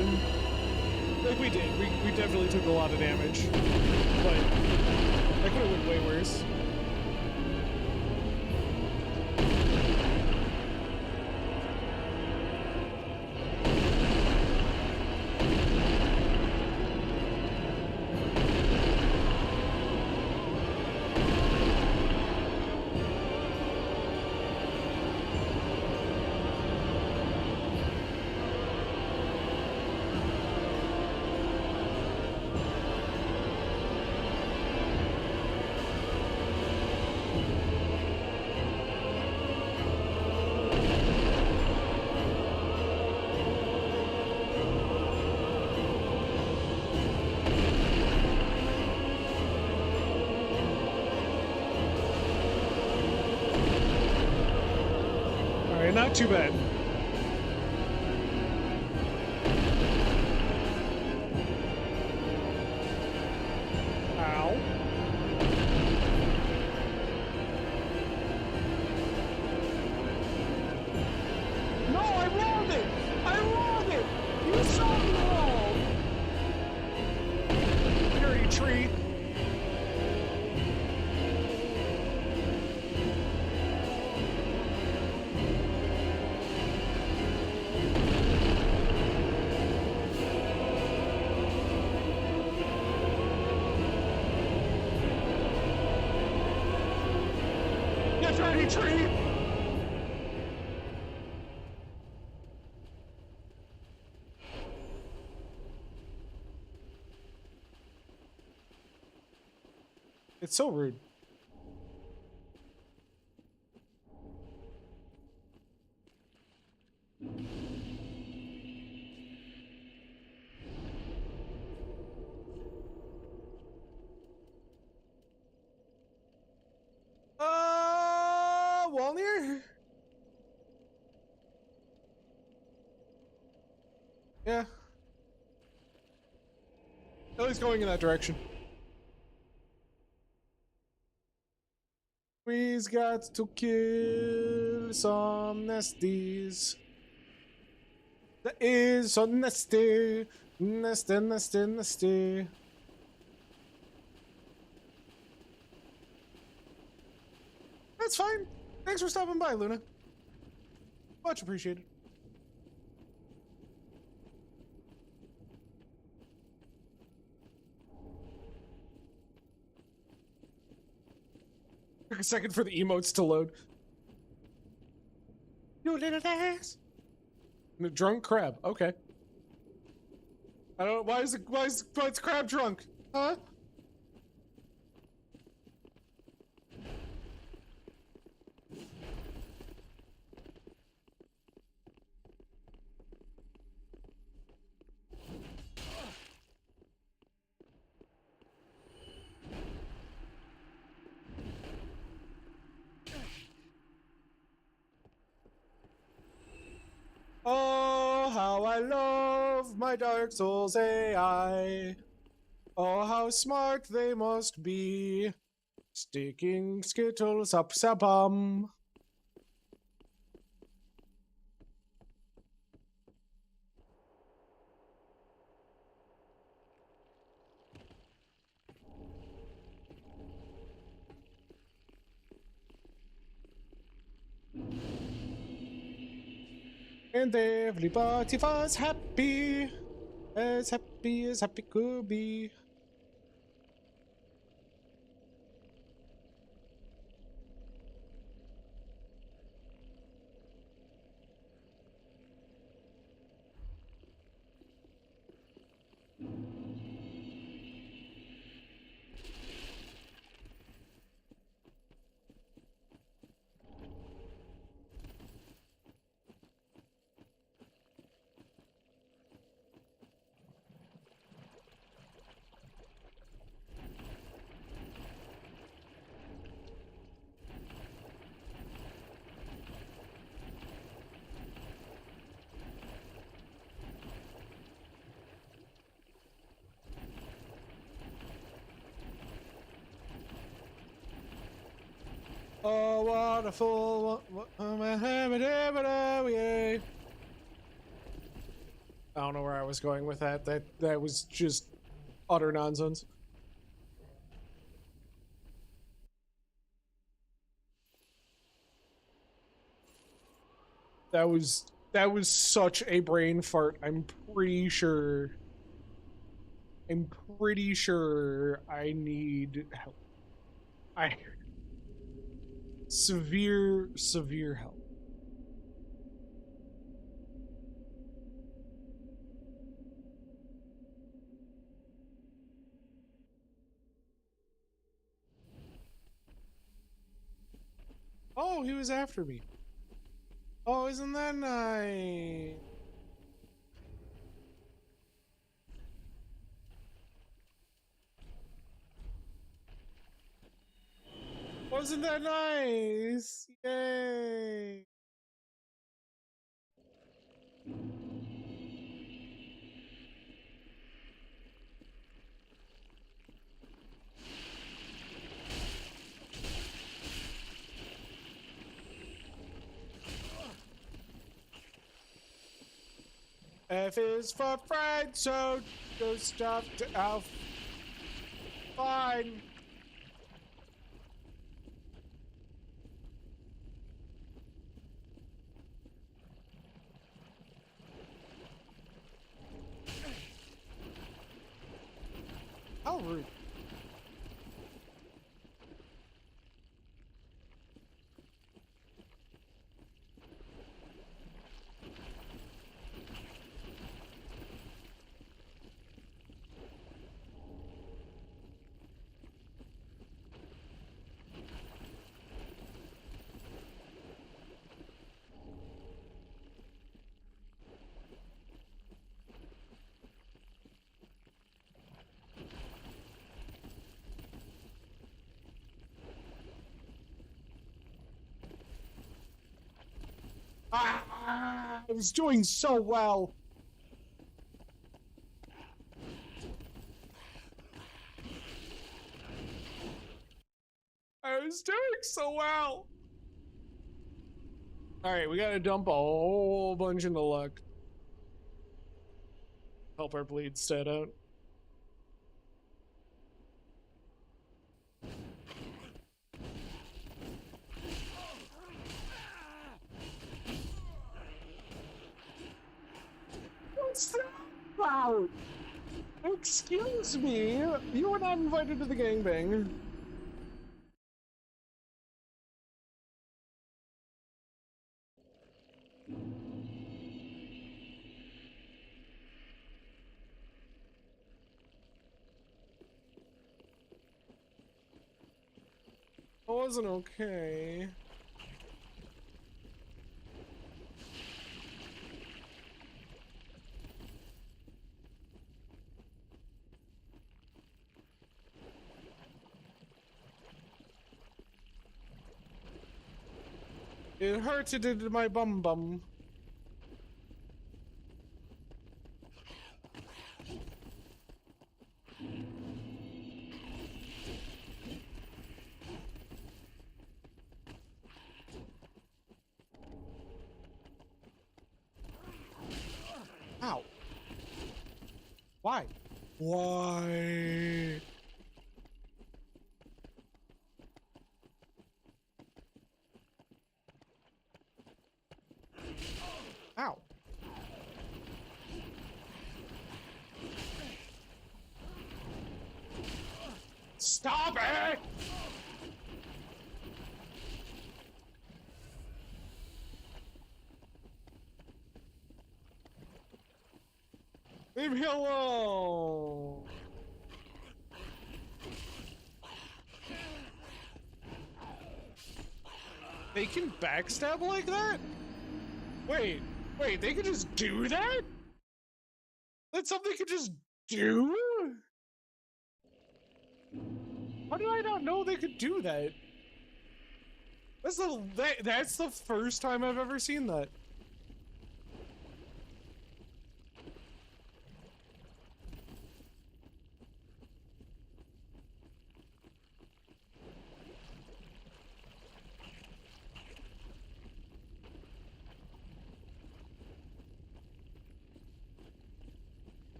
Like we did. We definitely took a lot of damage. But that could have been way worse. Not too bad. Ow. No, I rolled it! I rolled it! You saw me roll! Dirty tree. Dirty tree! It's so rude. Walnir? Yeah. Oh, he's going in that direction. We've got to kill some nesties. That is so nasty. Nasty, nasty, nasty. That's fine. Thanks for stopping by, Luna. Much appreciated. Took a second for the emotes to load. You little ass. And a drunk crab. Okay. I don't know. Why is crab drunk? Huh? Oh, how I love my Dark Souls AI. Oh, how smart they must be. Sticking Skittles up sa bum. And everybody was happy as happy could be. Oh, what a fool. Yeah. I don't know where I was going with that. That was just utter nonsense. That was such a brain fart. I'm pretty sure I need help. I severe help. Oh, he was after me. Oh, isn't that nice? Wasn't that nice? Yay. F is for friend, so go stuff to Alf. Fine. How rude. Ah, I was doing so well. I was doing so well. All right, we gotta dump a whole bunch into luck. Help our bleed stat out. What's that about? Excuse me, you were not invited to the gangbang. I wasn't okay. It hurts it into my bum bum. Ow. Why? Why? Ow. Stop it! Leave me alone! They can backstab like that? Wait, they can just do that? That's something they could just do? How did I not know they could do that? That's the first time I've ever seen that.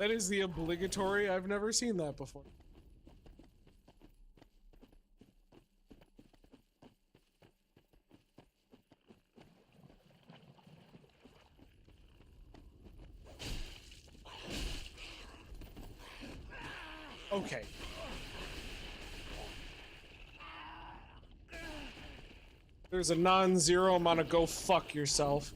That is the obligatory. I've never seen that before. Okay. There's a non-zero amount of go fuck yourself.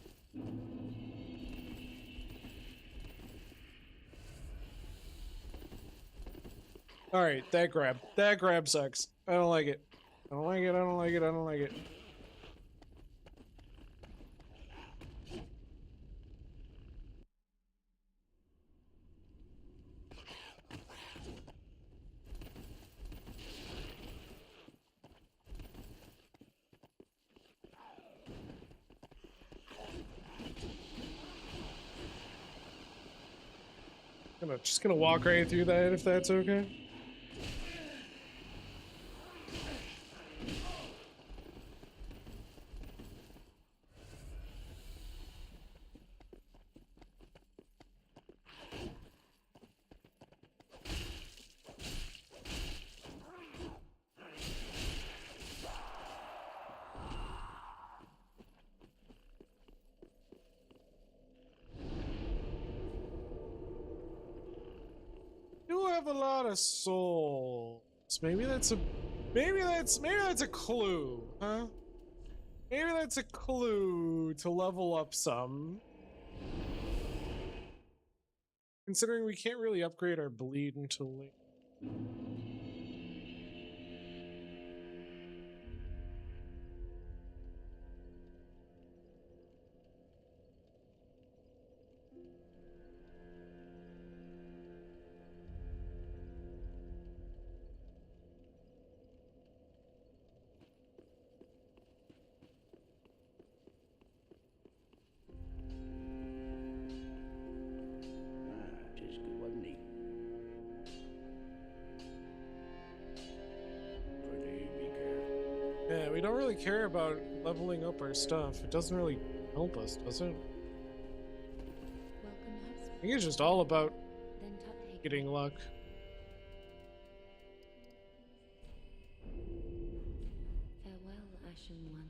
Alright, that grab sucks. I don't like it. I don't like it, I don't like it, I don't like it. Just gonna walk right through that if that's okay. You have a lot of souls. Maybe that's a clue, huh? Maybe that's a clue to level up some. Considering we can't really upgrade our bleed until later. Just good, wasn't he? Pretty be careful. Yeah, we don't really care about leveling up our stuff. It doesn't really help us, does it? Welcome, I husband. think it's just all about Then Tuthagen. getting luck. Farewell, Ashen One.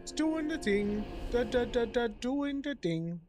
It's doing the thing. Da da da da doing the thing.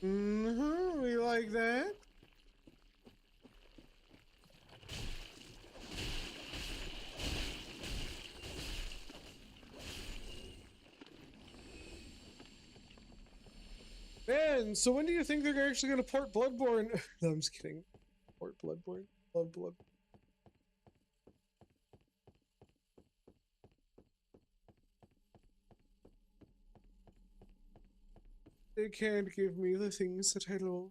We like that. Man, so when do you think they're actually gonna port Bloodborne? No, I'm just kidding. Port Bloodborne. Love Blood. They can't give me the things that I love.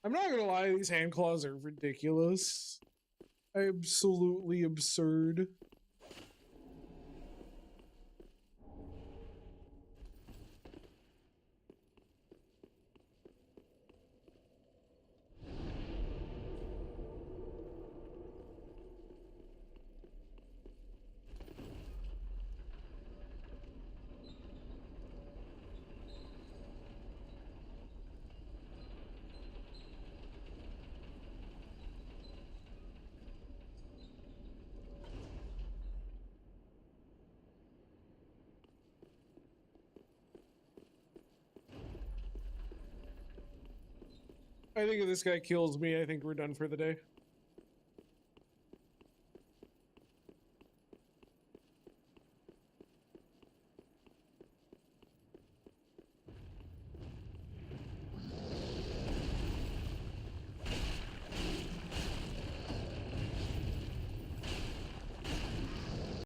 I'm not gonna lie, these hand claws are ridiculous. Absolutely absurd. I think if this guy kills me, I think we're done for the day.